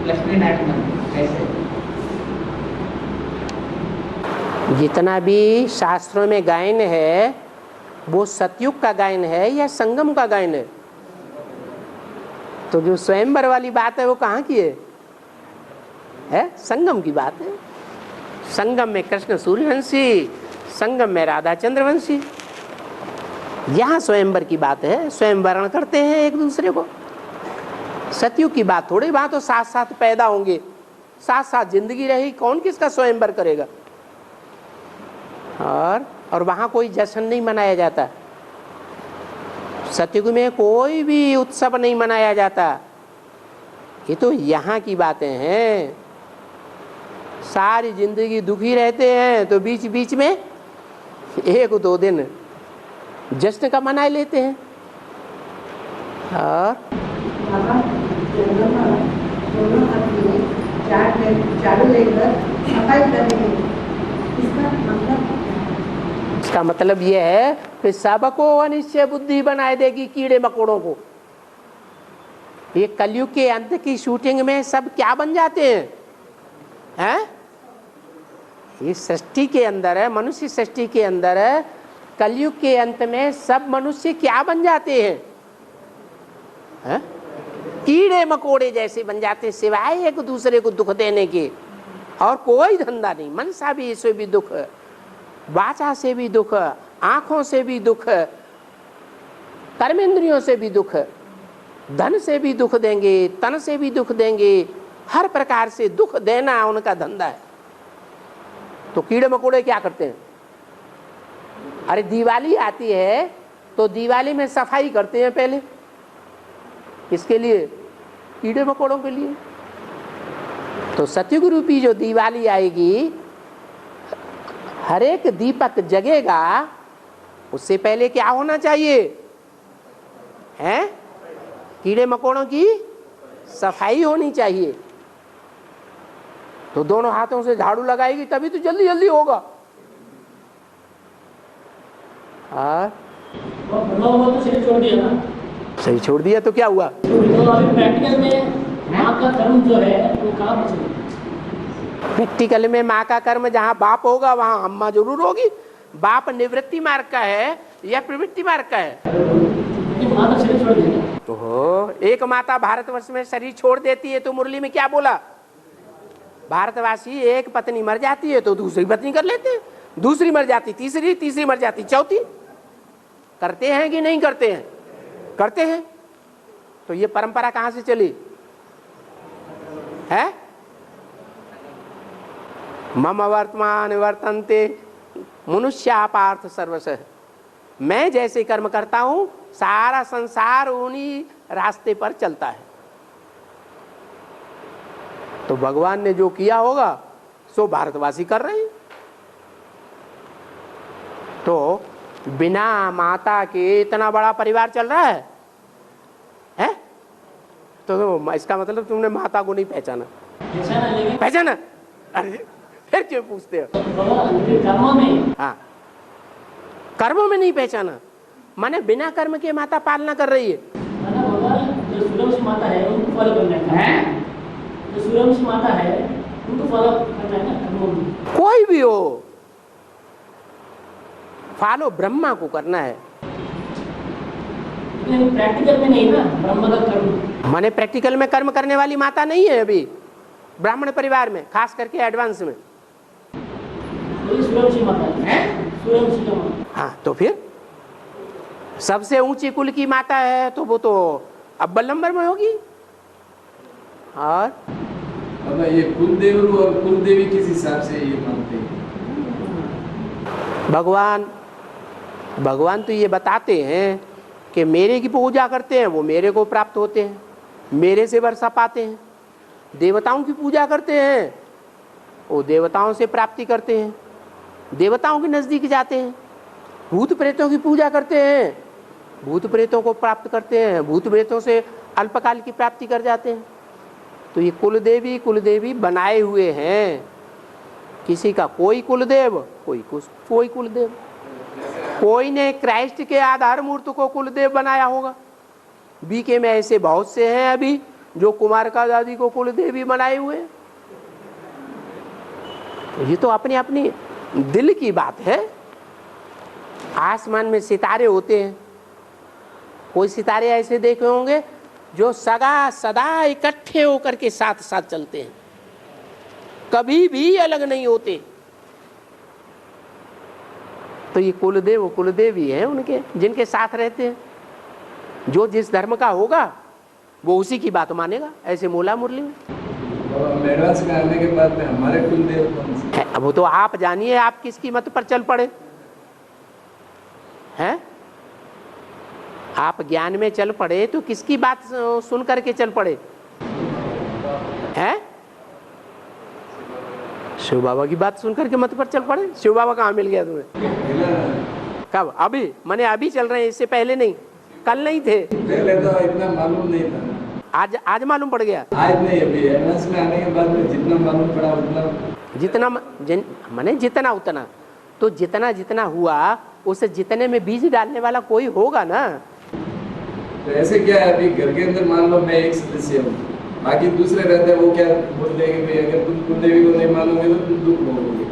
लक्ष्मी नारायण बने, कैसे? जितना भी शास्त्रों में गायन है वो सतयुग का गायन है या संगम का गायन है? तो जो स्वयंवर वाली बात है वो कहाँ की है? संगम की बात है। संगम में कृष्ण सूर्यवंशी, संगम में राधा चंद्रवंशी, यहाँ स्वयंवर की बात है। स्वयंवरण करते हैं एक दूसरे को। सतयुग की बात थोड़ी, वहां तो साथ साथ पैदा होंगे, साथ साथ जिंदगी रहेगी, कौन किसका स्वयंवर करेगा? और वहां कोई जश्न नहीं मनाया जाता। सतयुग में कोई भी उत्सव नहीं मनाया जाता। ये तो यहाँ की बातें हैं। सारी जिंदगी दुखी रहते हैं तो बीच बीच में 1-2 दिन जश्न का मना लेते हैं। और इसका मतलब यह है कि सबको अनिश्चय बुद्धि बनाए देगी, कीड़े मकोड़ों को। ये कलयुग के अंत की शूटिंग में सब क्या बन जाते हैं, हैं? ये सृष्टि के अंदर है, मनुष्य सृष्टि के अंदर है, कलयुग के अंत में सब मनुष्य क्या बन जाते हैं, हैं? कीड़े मकोड़े जैसे बन जाते हैं, सिवाय एक दूसरे को दुख देने के और कोई धंधा नहीं। मनसा भी से भी दुख, वाचा से भी दुख, आंखों से भी दुख, कर्मेंद्रियों से भी दुख, धन से भी दुख देंगे, तन से भी दुख देंगे, हर प्रकार से दुख देना उनका धंधा है। तो कीड़े मकोड़े क्या करते हैं? अरे दिवाली आती है तो दिवाली में सफाई करते हैं पहले, किसके लिए? कीड़े मकोड़ों के लिए। तो सतयुग रूपी जो दिवाली आएगी, हर एक दीपक जगेगा, उससे पहले क्या होना चाहिए, हैं? कीड़े मकोड़ों की सफाई होनी चाहिए। तो दोनों हाथों से झाड़ू लगाएगी तभी तो जल्दी जल्दी होगा। तो शरीर छोड़ दिया ना, सही छोड़ दिया तो क्या हुआ? तो अभी प्रैक्टिकल में माँ का कर्म जो है वो कहाँ बचेगा? प्रैक्टिकल में माँ का कर्म जहाँ बाप होगा वहाँ अम्मा जरूर होगी। बाप निवृत्ति मार्ग का है या प्रवृत्ति मार्ग का है? माँ का शरीर छोड़ देगा। तो एक माता भारतवर्ष में शरीर छोड़ देती है तो मुरली में क्या बोला? भारतवासी एक पत्नी मर जाती है तो दूसरी पत्नी कर लेते हैं, दूसरी मर जाती तीसरी, तीसरी मर जाती चौथी। करते हैं कि नहीं करते हैं? करते हैं। तो ये परंपरा कहाँ से चली है? मम वर्तमान वर्तन्ते मनुष्या पार्थ सर्वशः। मैं जैसे कर्म करता हूं सारा संसार उन्हीं रास्ते पर चलता है। तो भगवान ने जो किया होगा सो भारतवासी कर रहे हैं। तो बिना माता के इतना बड़ा परिवार चल रहा है, हैं? तो इसका मतलब तुमने माता को नहीं पहचाना। पहचाना? अरे फिर क्यों पूछते हो? कर्मों में, हाँ, कर्मों में नहीं पहचाना, माने बिना कर्म के माता पालना कर रही है। जो सूर्यवंशी माता है उनको फॉलो करना है, जो सूर्यवंशी माता है उनको फॉलो करना है ना कर्मों में। कोई भी हो, फॉलो ब्रह्मा को करना है। प्रैक्टिकल में नहीं ना, ब्रह्म का कर्म। माने प्रैक्टिकल में कर्म करने वाली माता नहीं है अभी ब्राह्मण परिवार में, खास करके एडवांस में। सूर्यवंशी माता है, सूर्यवंशी का माता। हाँ, तो फिर सबसे ऊंची कुल की माता है तो वो तो अव्वल नंबर में होगी। और अब ये कुलदेव और कुलदेवी किस हिसाब से ये मानते हैं? भगवान तो ये बताते हैं कि मेरे की पूजा करते हैं वो मेरे को प्राप्त होते हैं, मेरे से वर्षा पाते हैं। देवताओं की पूजा करते हैं वो देवताओं से प्राप्ति करते हैं, देवताओं के नजदीक जाते हैं। भूत प्रेतों की पूजा करते हैं, भूत प्रेतों को प्राप्त करते हैं, भूत प्रेतों से अल्पकाल की प्राप्ति कर जाते हैं। तो ये कुलदेवी बनाए हुए हैं। किसी का कोई कुलदेव, कोई कुलदेव। कोई ने क्राइस्ट के आधार मूर्त को कुलदेव बनाया होगा। बीके में ऐसे बहुत से हैं अभी जो कुमार का दादी को कुलदेवी बनाए हुए हैं। ये तो अपनी अपनी दिल की बात है। आसमान में सितारे होते हैं, कोई सितारे ऐसे देखे होंगे जो सदा इकट्ठे होकर के साथ साथ चलते हैं, कभी भी अलग नहीं होते। तो ये कुलदेवी है उनके, जिनके साथ रहते हैं। जो जिस धर्म का होगा वो उसी की बात मानेगा। ऐसे मोला मुरली में एडवांस में आने के बाद में हमारे कुलदेव कौन से? अब वो तो आप जानिए, आप किसकी मत पर चल पड़े हैं। आप ज्ञान में चल पड़े तो किसकी बात सुन करके चल पड़े हैं? शिव बाबा की बात सुन करके मत पर चल पड़े। शिव बाबा कहाँ मिल गया तुम्हें? कब? अभी माने अभी चल रहे हैं, इससे पहले नहीं, कल नहीं थे। पहले तो इतना मालूम नहीं था, आज मालूम पड़ गया। आज नहीं, अभी एमएस में आने के बाद में जितना मालूम पड़ा उतना। जितना माने जितना उतना, तो जितना जितना हुआ उसे जितने में बीज डालने वाला कोई होगा ना। तो ऐसे क्या है, अभी घर के अंदर मान लो मैं एक सदस्य हूँ, बाकी दूसरे रहते हैं, वो क्या बोल देंगे भाई अगर तुम कुलदेवी को नहीं मानोगे तो तुम दुख भोगोगे।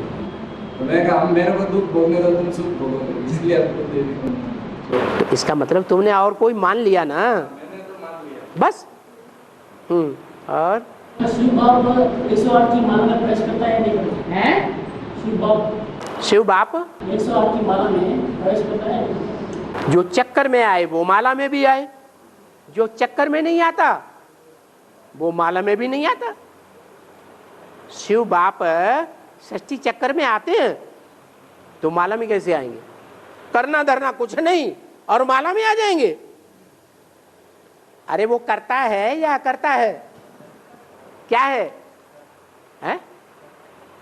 तो मैं कहा मेरे को दुख भोगने दो, तुम सुख भोगोगे, इसलिए आप कुलदेवी को। तो इसका मतलब तुमने और कोई मान लिया ना, मैंने तो मान लिया बस। और शिव बाप 108 की माला में प्रवेश करता है नहीं करता है? शिव बाप 108 की माला में प्रवेश करता है। जो चक्कर में आए वो माला में भी आए, जो चक्कर में नहीं आता वो माला में भी नहीं आता। शिव बाप षष्ठी चक्कर में आते हैं तो माला में कैसे आएंगे? करना धरना कुछ नहीं और माला में आ जाएंगे। अरे वो करता है या करता है? क्या है? हैं?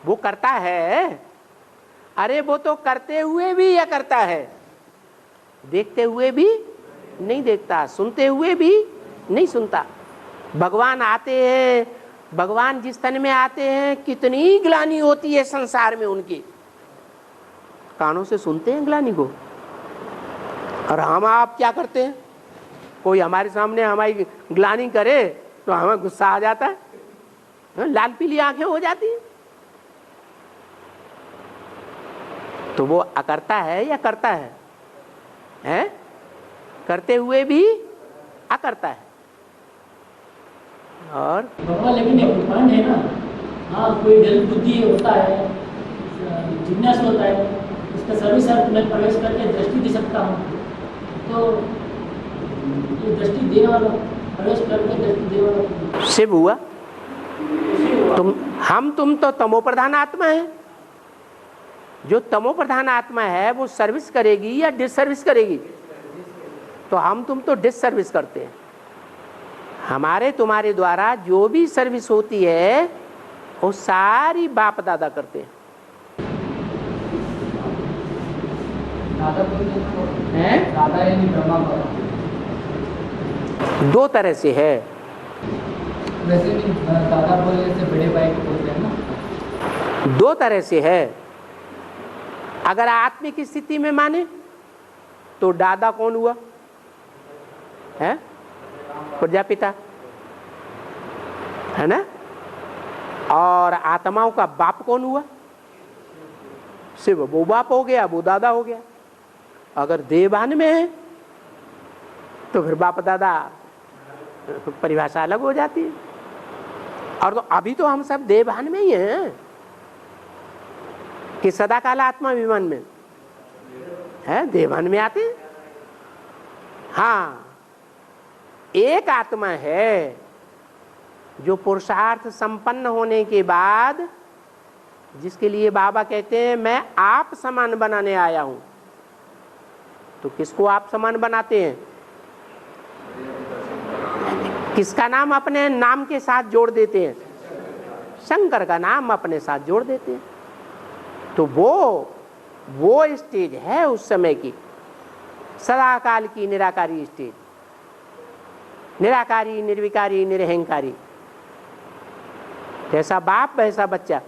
वो करता है। अरे वो तो करते हुए भी या करता है, देखते हुए भी नहीं देखता, सुनते हुए भी नहीं सुनता। भगवान आते हैं, भगवान जिस तन में आते हैं कितनी ग्लानि होती है संसार में उनकी, कानों से सुनते हैं ग्लानि को। और हम आप क्या करते हैं? कोई हमारे सामने हमारी ग्लानि करे तो हमें गुस्सा आ जाता है, लाल पीली आंखें हो जाती हैं। तो वो अकर्ता है या करता है? हैं? करते हुए भी अकर्ता है। और भगवान लेकिन एक पॉइंट है ना, हाँ कोई जल बुद्धि होता है, जिज्ञास होता है, उसका सर्विस में प्रवेश करके दृष्टि दे सकता हूँ, तो ये दृष्टि देने वाला, प्रवेश करके दृष्टि देने वाला शिव हुआ। तुम तो तमो प्रधान आत्मा है। जो तमो प्रधान आत्मा है वो सर्विस करेगी या डिसर्विस करेगी? तो हम तुम तो डिसर्विस करते हैं। हमारे तुम्हारे द्वारा जो भी सर्विस होती है वो सारी बाप दादा करते हैं। दादा बोलते हैं दादा यानी ब्रह्मा बाबा। दो तरह से है। वैसे नहीं, दादा बोलने से बड़े भाई को बोलते हैं ना। दो तरह से है। अगर आत्मिक स्थिति में माने तो दादा कौन हुआ? है प्रजापिता, है ना। और आत्माओं का बाप कौन हुआ? शिव। वो बाप हो गया, वो दादा हो गया। अगर देवान में है तो फिर बाप दादा परिभाषा अलग हो जाती है। और तो अभी तो हम सब देवान में ही हैं कि सदा काल आत्मा विमान में है, देवान में आते हैं। हाँ, एक आत्मा है जो पुरुषार्थ संपन्न होने के बाद, जिसके लिए बाबा कहते हैं मैं आप समान बनाने आया हूं। तो किसको आप समान बनाते हैं? किसका नाम अपने नाम के साथ जोड़ देते हैं? शंकर का नाम अपने साथ जोड़ देते हैं। तो वो स्टेज है उस समय की, सदाकाल की निराकारी स्टेज। निराकारी, निर्विकारी, निरहंकारी। जैसा बाप वैसा बच्चा।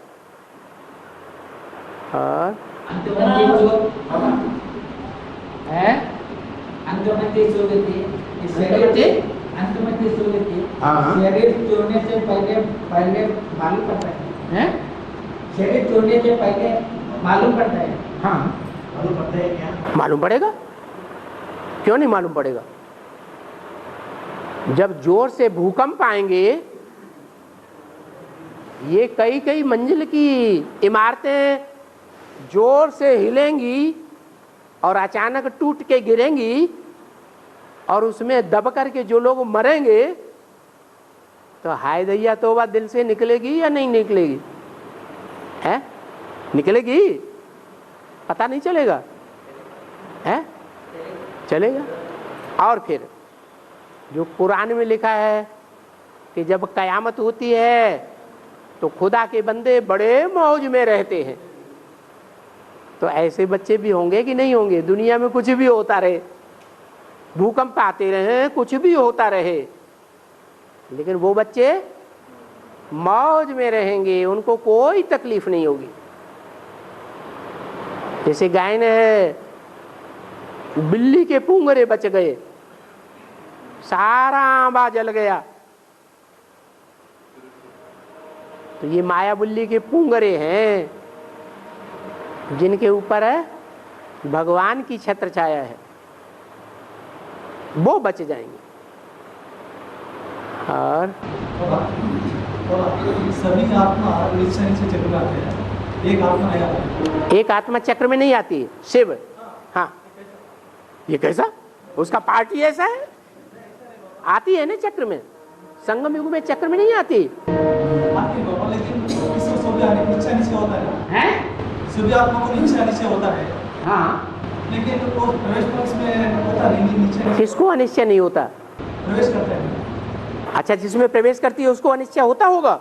और शरीर छोड़ने से पहले मालूम पड़ता है। शरीर छोड़ने से पहले मालूम पड़ता है। हाँ, मालूम पड़ता है क्या? मालूम पड़ेगा, क्यों नहीं मालूम पड़ेगा? जब जोर से भूकंप आएंगे, ये कई कई मंजिल की इमारतें जोर से हिलेंगी और अचानक टूट के गिरेंगी, और उसमें दब करके जो लोग मरेंगे, तो हाय दैया तौबा दिल से निकलेगी या नहीं निकलेगी? है? निकलेगी? पता नहीं चलेगा? है? चलेगा। और फिर जो कुरान में लिखा है कि जब कयामत होती है तो खुदा के बंदे बड़े मौज में रहते हैं, तो ऐसे बच्चे भी होंगे कि नहीं होंगे? दुनिया में कुछ भी होता रहे, भूकंप आते रहे, कुछ भी होता रहे, लेकिन वो बच्चे मौज में रहेंगे, उनको कोई तकलीफ नहीं होगी। जैसे गाय ने है, बिल्ली के पूंगरे बच गए, सारा आंबा जल गया, तो ये माया बिल्ली के पूंगरे हैं जिनके ऊपर है भगवान की छत्र छाया है, वो बच जाएंगे। और सभी आत्मा नीचे नीचे चक्र में आते हैं, एक आत्मा आया है। एक आत्मा चक्र में नहीं आती है, शिव। हाँ, ये कैसा? उसका पार्ट ही ऐसा है, आती है ना चक्र में, संगम युग में चक्र में नहीं आती आती है बाबा, लेकिन इसको सभी नीचे नीचे होता है, सभी आत्मा को नीचे नीचे होता है। हाँ, लेकिन वो प्रवेश पक्ष में होता नहीं, नीचे किसको अनिश्चय नहीं होता? प्रवेश करते हैं। अच्छा, जिसमें प्रवेश करती है उसको अनिश्चय होता होगा?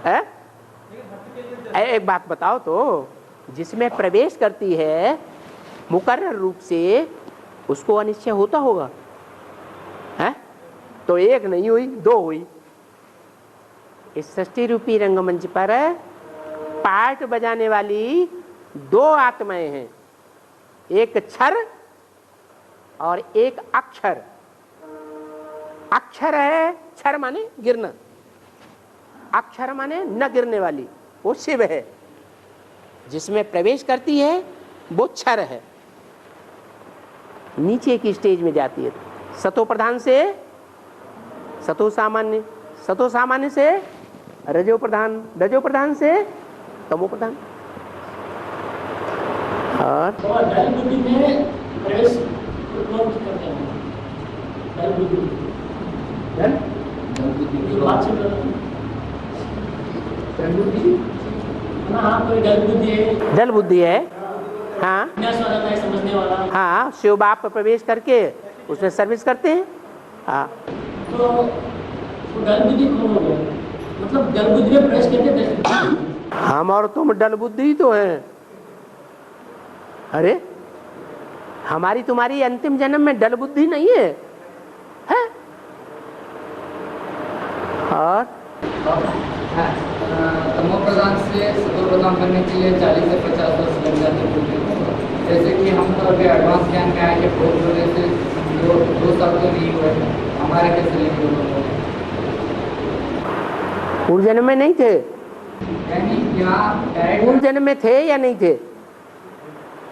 है? एक बात बताओ तो, जिसमें प्रवेश करती है मुकर्रर रूप से, उसको अनिश्चय होता होगा? है? तो एक नहीं हुई, दो हुई। इस सृष्टि रूपी रंगमंच पर पार्ट बजाने वाली दो आत्माएं हैं, एक क्षर और एक अक्षर। अक्षर है, क्षर माने गिरना, अक्षर माने न गिरने वाली, वो शिव है। जिसमें प्रवेश करती है वो क्षर है, नीचे की स्टेज में जाती है। सतो प्रधान से सतो सामान्य, सतो सामान्य से रजो प्रधान, रजो प्रधान से तमो प्रधान। और दल बुद्धि में प्रवेश कौन करते हैं? दल बुद्धि, जो बात चल रहा है, हाँ, कोई दल बुद्धि है, दल बुद्धि है। हाँ जिज्ञासु वाला है, समझने वाला। हाँ, शिव बाप पर प्रवेश करके उसमें सर्विस करते हैं। हाँ, तो वो दल बुद्धि कौन हो गया? मतलब दल बुद्धि में प्रवेश करके हम और तुम डल बुद्धि ही तो हैं। अरे, हमारी तुम्हारी अंतिम जन्म में डल बुद्धि नहीं है, है? और तमो प्रधान से सतो प्रधान करने के लिए 40 से 50 वर्ष लग जाते हैं। जैसे कि हम तो अभी एडवांस ज्ञान में आए कि बहुत वजह से दो साल तो नहीं हुए, हमारे कैसे लेंगे? पूर्व जन्म में नहीं थे? यानी यहाँ पूर्व जन्म में थे या नहीं थे?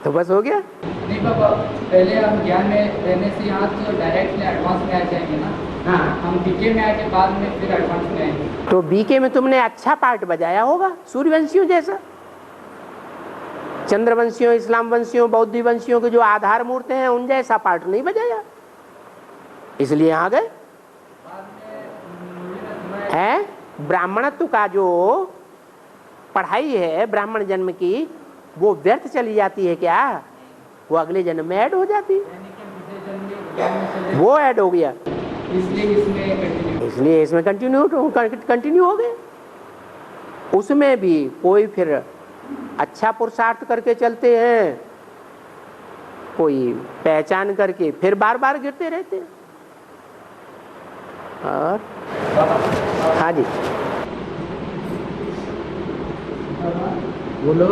तो बस हो गया। नहीं बाबा, पहले हम ज्ञान में रहने से यहाँ तो डायरेक्टली एडवांस में आ जाएंगे ना। हाँ, हम बीके में आके बाद में फिर एडवांस में आएंगे। तो बीके में तुमने अच्छा पार्ट बजाया होगा, सूर्यवंशियों जैसा। चंद्रवंशियों, इस्लाम वंशियों, बौद्ध वंशियों के जो आधार मूर्त हैं उन जैसा पार्ट नहीं बजाया, इसलिए आ गए। है ब्राह्मणत्व का जो पढ़ाई है ब्राह्मण जन्म की, वो व्यर्थ चली जाती है क्या? वो अगले जन्म में ऐड हो जाती है, वो ऐड हो गया, इसलिए इसमें कंटिन्यू हो गए। उसमें भी कोई फिर अच्छा पुरुषार्थ करके चलते हैं, कोई पहचान करके फिर बार बार गिरते रहते हैं। और हाँ जी बोलो।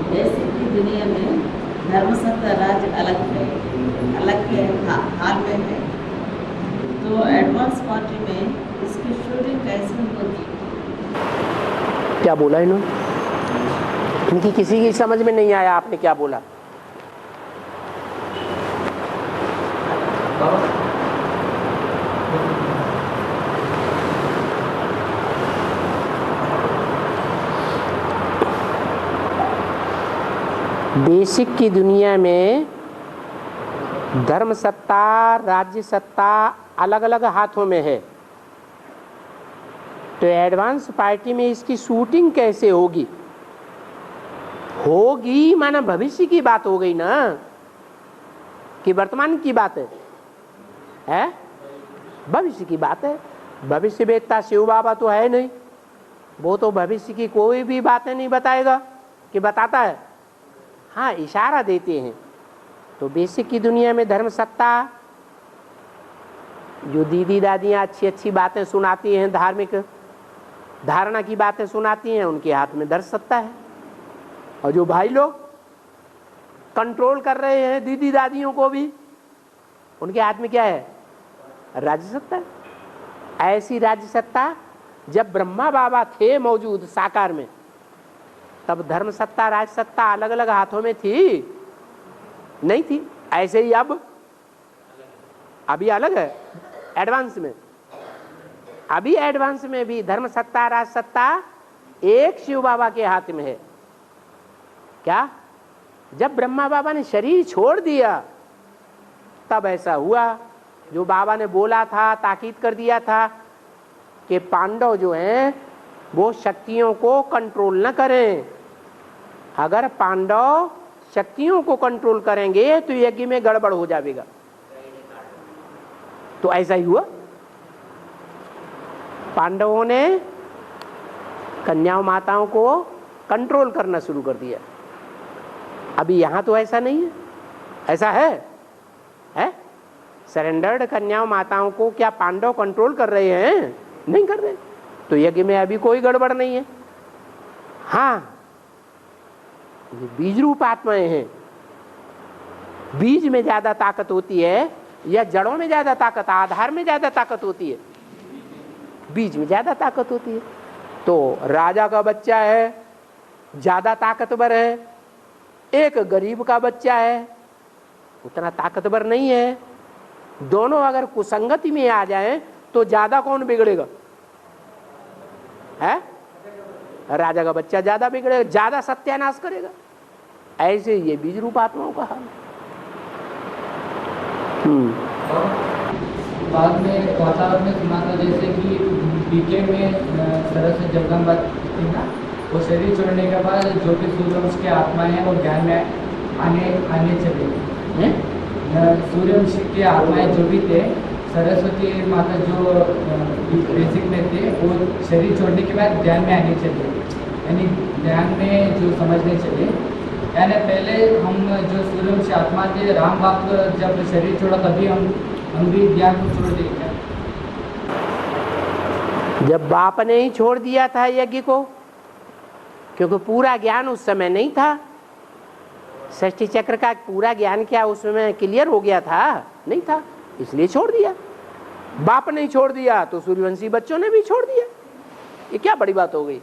जैसे कि दुनिया में धर्म सत्ता राज अलग है, अलग के हाल में है, तो एडवांस पार्टी में इसकी शूटिंग कैसे होती? क्या बोला इन्होंने? इनकी किसी की समझ में नहीं आया आपने क्या बोला। बेसिक की दुनिया में धर्म सत्ता राज्य सत्ता अलग अलग हाथों में है, तो एडवांस पार्टी में इसकी शूटिंग कैसे होगी? होगी माना भविष्य की बात हो गई ना, कि वर्तमान की बात है? भविष्य की बात है। भविष्य वेत्ता शिव बाबा तो है नहीं, वो तो भविष्य की कोई भी बातें नहीं बताएगा कि बताता है, हाँ इशारा देते हैं। तो बेसिक की दुनिया में धर्म सत्ता, जो दीदी दादियाँ अच्छी अच्छी बातें सुनाती हैं, धार्मिक धारणा की बातें सुनाती हैं, उनके हाथ में धर्म सत्ता है। और जो भाई लोग कंट्रोल कर रहे हैं दीदी दादियों को भी, उनके हाथ में क्या है? राज्य सत्ता है। ऐसी राज्य सत्ता जब ब्रह्मा बाबा थे मौजूद साकार में, तब धर्म सत्ता राज सत्ता अलग अलग हाथों में थी? नहीं थी। ऐसे ही अब अभी अलग है एडवांस में। अभी एडवांस में भी धर्म सत्ता राज सत्ता एक शिव बाबा के हाथ में है। क्या? जब ब्रह्मा बाबा ने शरीर छोड़ दिया तब ऐसा हुआ जो बाबा ने बोला था, ताकीद कर दिया था कि पांडव जो हैं वो शक्तियों को कंट्रोल न करें। अगर पांडव शक्तियों को कंट्रोल करेंगे तो यज्ञ में गड़बड़ हो जाएगा। तो ऐसा ही हुआ। पांडवों ने कन्याओं माताओं को कंट्रोल करना शुरू कर दिया। अभी यहां तो ऐसा नहीं है। ऐसा है? सरेंडर्ड कन्याओं माताओं को क्या पांडव कंट्रोल कर रहे हैं? नहीं कर रहे। तो यज्ञ में अभी कोई गड़बड़ नहीं है। हाँ, ये बीज रूप आत्माएं हैं। बीज में ज्यादा ताकत होती है या जड़ों में ज्यादा ताकत, आधार में ज्यादा ताकत होती है? बीज में ज्यादा ताकत होती है। तो राजा का बच्चा है ज्यादा ताकतवर है, एक गरीब का बच्चा है उतना ताकतवर नहीं है। दोनों अगर कुसंगति में आ जाएं तो ज्यादा कौन बिगड़ेगा? है? राजा का बच्चा ज्यादा बिगड़ेगा, ज्यादा सत्यानाश करेगा। ऐसे ये बीज रूप आत्माओं का हाल। बाद में वातावरण में सुना था जैसे कि पीके में सरस्वती जगदम्बा थी ना, वो शरीर छोड़ने के बाद जो भी सूर्यवंश के आत्माएं हैं वो ज्ञान में आने चले। सूर्यवंश के आत्माएं जो भी थे, सरस्वती माता जो बेसिक में थे, वो शरीर छोड़ने के बाद ध्यान में आने चले, यानी ध्यान में जो समझने चले। यानी पहले हम जो सूर्यवंशी आत्मा थे, राम बाप जब शरीर छोड़ा तभी हम भी ज्ञान को छोड़ दिए क्या? जब बाप ने ही छोड़ दिया था यज्ञ को, क्योंकि पूरा ज्ञान उस समय नहीं था। षष्ठी चक्र का पूरा ज्ञान क्या उस समय क्लियर हो गया था? नहीं था, इसलिए छोड़ दिया। बाप ने छोड़ दिया तो सूर्यवंशी बच्चों ने भी छोड़ दिया। ये क्या बड़ी बात हो गई?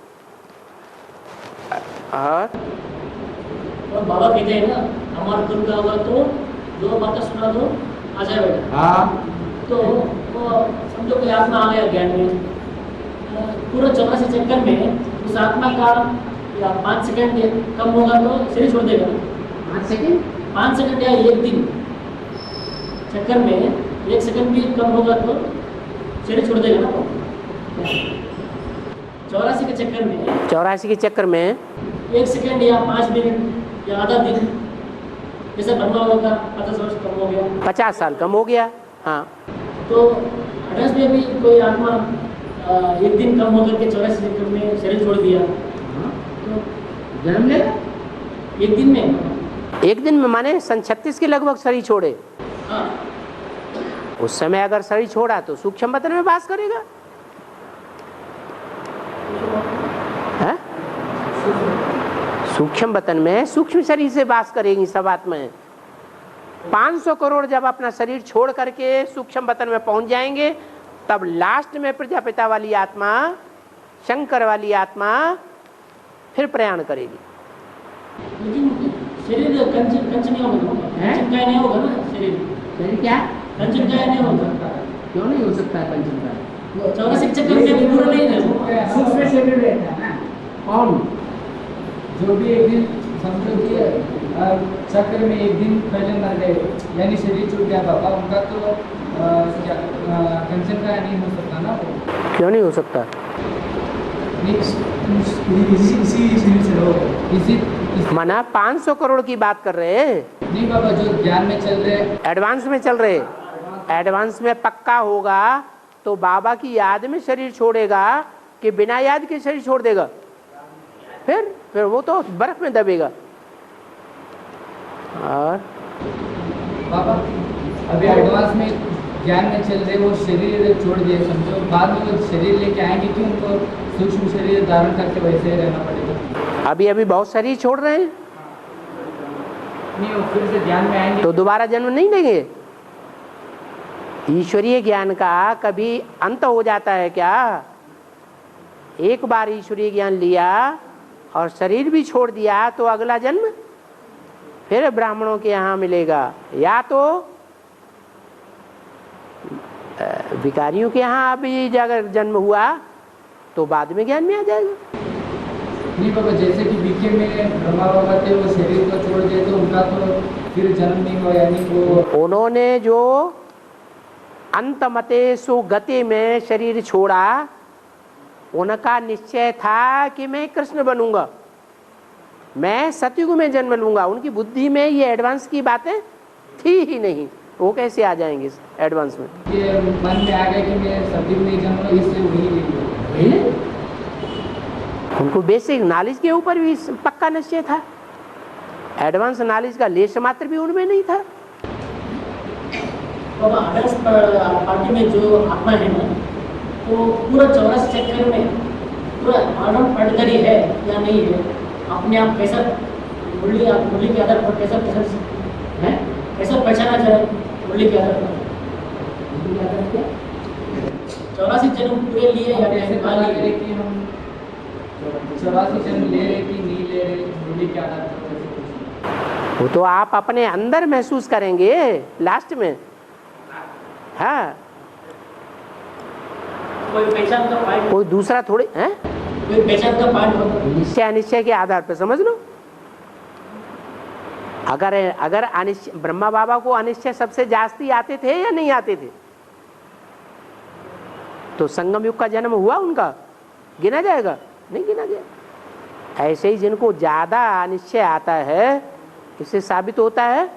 और बाबा कहते हैं ना, हमारे तुम का होगा तो दो बातें सुना दो आ जाएगा। हाँ, तो वो समझो कोई आत्मा आ गया ज्ञान में, पूरा 84 चक्कर में उस आत्मा का या 5 सेकंड कम होगा तो शरीर छोड़ देगा। 5 सेकंड या 1 दिन चक्कर में 1 सेकंड भी कम होगा तो शरीर छोड़ देगा ना। 84 के चक्कर में 84 के चक्कर में 1 सेकंड या 5 मिनट या आधा दिन, जैसे बनवा होगा 50 वर्ष कम हो गया, 50 साल कम हो गया। हाँ, तो 28 में भी कोई आत्मा 1 दिन कम होकर के 84 चक्कर में शरीर छोड़ दिया तो जन्म लेगा 1 दिन में। 1 दिन में माने सन 36 के लगभग शरीर छोड़े। हाँ, उस समय अगर शरीर छोड़ा तो सूक्ष्म वतन में वास करेगा। है? सूक्ष्म वतन में सूक्ष्म शरीर से वास करेगी सब आत्माएं। 500 करोड़ जब अपना शरीर छोड़ करके सूक्ष्म वतन में पहुंच जाएंगे, तब लास्ट में प्रजापिता वाली आत्मा, शंकर वाली आत्मा फिर प्रयाण करेगी। लेकिन शरीर कंचन नहीं होगा, कंचनकाय नहीं होगा ना शरीर। शरीर क्या? कंचनकाय नहीं होगा। क्यों नहीं हो सकता है पंचम का? 84 चक्कर में पूरा नहीं है। सूक्ष्म शरीर रहता है ना। कौन? जो भी एक दिन समझो कि चक्र में 1 दिन पहले मर गए, यानी शरीर छूट गया बाबा, उनका तो क्या कंचन का नहीं हो सकता ना वो? क्यों नहीं हो सकता? इसी शरीर से रहोगे, इसी माना 500 करोड़ की बात कर रहे हैं। नहीं बाबा, जो ज्ञान में चल रहे हैं, एडवांस में चल रहे, एडवांस में पक्का होगा तो बाबा की याद में शरीर छोड़ेगा कि बिना याद के शरीर छोड़ देगा? फिर वो तो बर्फ में दबेगा। और बाबा अभी एडवांस में ज्ञान में चल रहे, वो शरीर छोड़ दिए समझो, बाद में वो शरीर लेके आएंगे कि उनको सूक्ष्म शरीर धारण करके वैसे ही रहना पड़ेगा? अभी बहुत शरीर छोड़ रहे हैं, नहीं वो फिर से ज्ञान में आएंगे तो दोबारा जन्म नहीं लेंगे। ईश्वरीय ज्ञान का कभी अंत हो जाता है क्या? एक बार ईश्वरीय ज्ञान लिया और शरीर भी छोड़ दिया तो अगला जन्म फिर ब्राह्मणों के यहाँ मिलेगा, या तो भिखारियों के यहाँ अभी अगर जन्म हुआ तो बाद में ज्ञान में आ जाएगा। नहीं बाबा, जैसे कि बीके में ब्रह्मा बाबा थे, वो शरीर को छोड़ दिए तो उनका तो फिर जन्म नहीं हुआ, यानी वो उन्होंने जो अंतमते सुगति में शरीर छोड़ा, उनका निश्चय था कि मैं कृष्ण बनूंगा, मैं सतयुग में जन्म लूंगा। उनकी बुद्धि में ये एडवांस की बातें थी ही नहीं, वो कैसे आ जाएंगे एडवांस में? ये मन में आ गया कि मैं सतयुग में जन्म लूंगा, इसलिए वही ले। उनको बेसिक नॉलेज के ऊपर भी पक्का निश्चय था, एडवांस नॉलेज का लेश मात्र भी उनमें नहीं था। बाबा अडल्ट पार्टी में जो आत्मा है ना, तो पूरा 84 चक्कर में पूरा मानव पटधरी है या नहीं है, अपने आप कैसा मूल्य के आधार पर कैसा पहचाना जाए? मूल्य के आधार पर 84 जन्म पूरे लिए या कैसे पता नहीं करें कि हम 84 जन्म ले रहे कि नहीं ले रहे, मूल्य के आधार पर? वो तो आप अपने अंदर महसूस करेंगे लास्ट में। हाँ, कोई पहचान का पॉइंट, कोई दूसरा थोड़ी है, कोई पहचान का पॉइंट होता है। निश्चय अनिश्चय के आधार पर समझ लो। अगर अनिश्चय, ब्रह्मा बाबा को अनिश्चय सबसे जास्ती आते थे या नहीं आते थे? तो संगम युग का जन्म हुआ उनका, गिना जाएगा? नहीं गिना जाएगा। ऐसे ही जिनको ज्यादा अनिश्चय आता है, इससे साबित होता है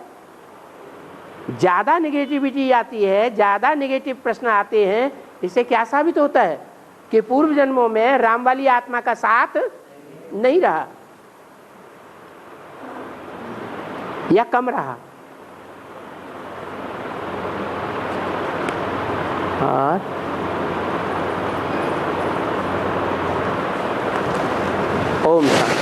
ज्यादा निगेटिविटी आती है, ज्यादा निगेटिव प्रश्न आते हैं, इससे क्या साबित होता है कि पूर्व जन्मों में राम वाली आत्मा का साथ नहीं रहा या कम रहा। और ओम शांति।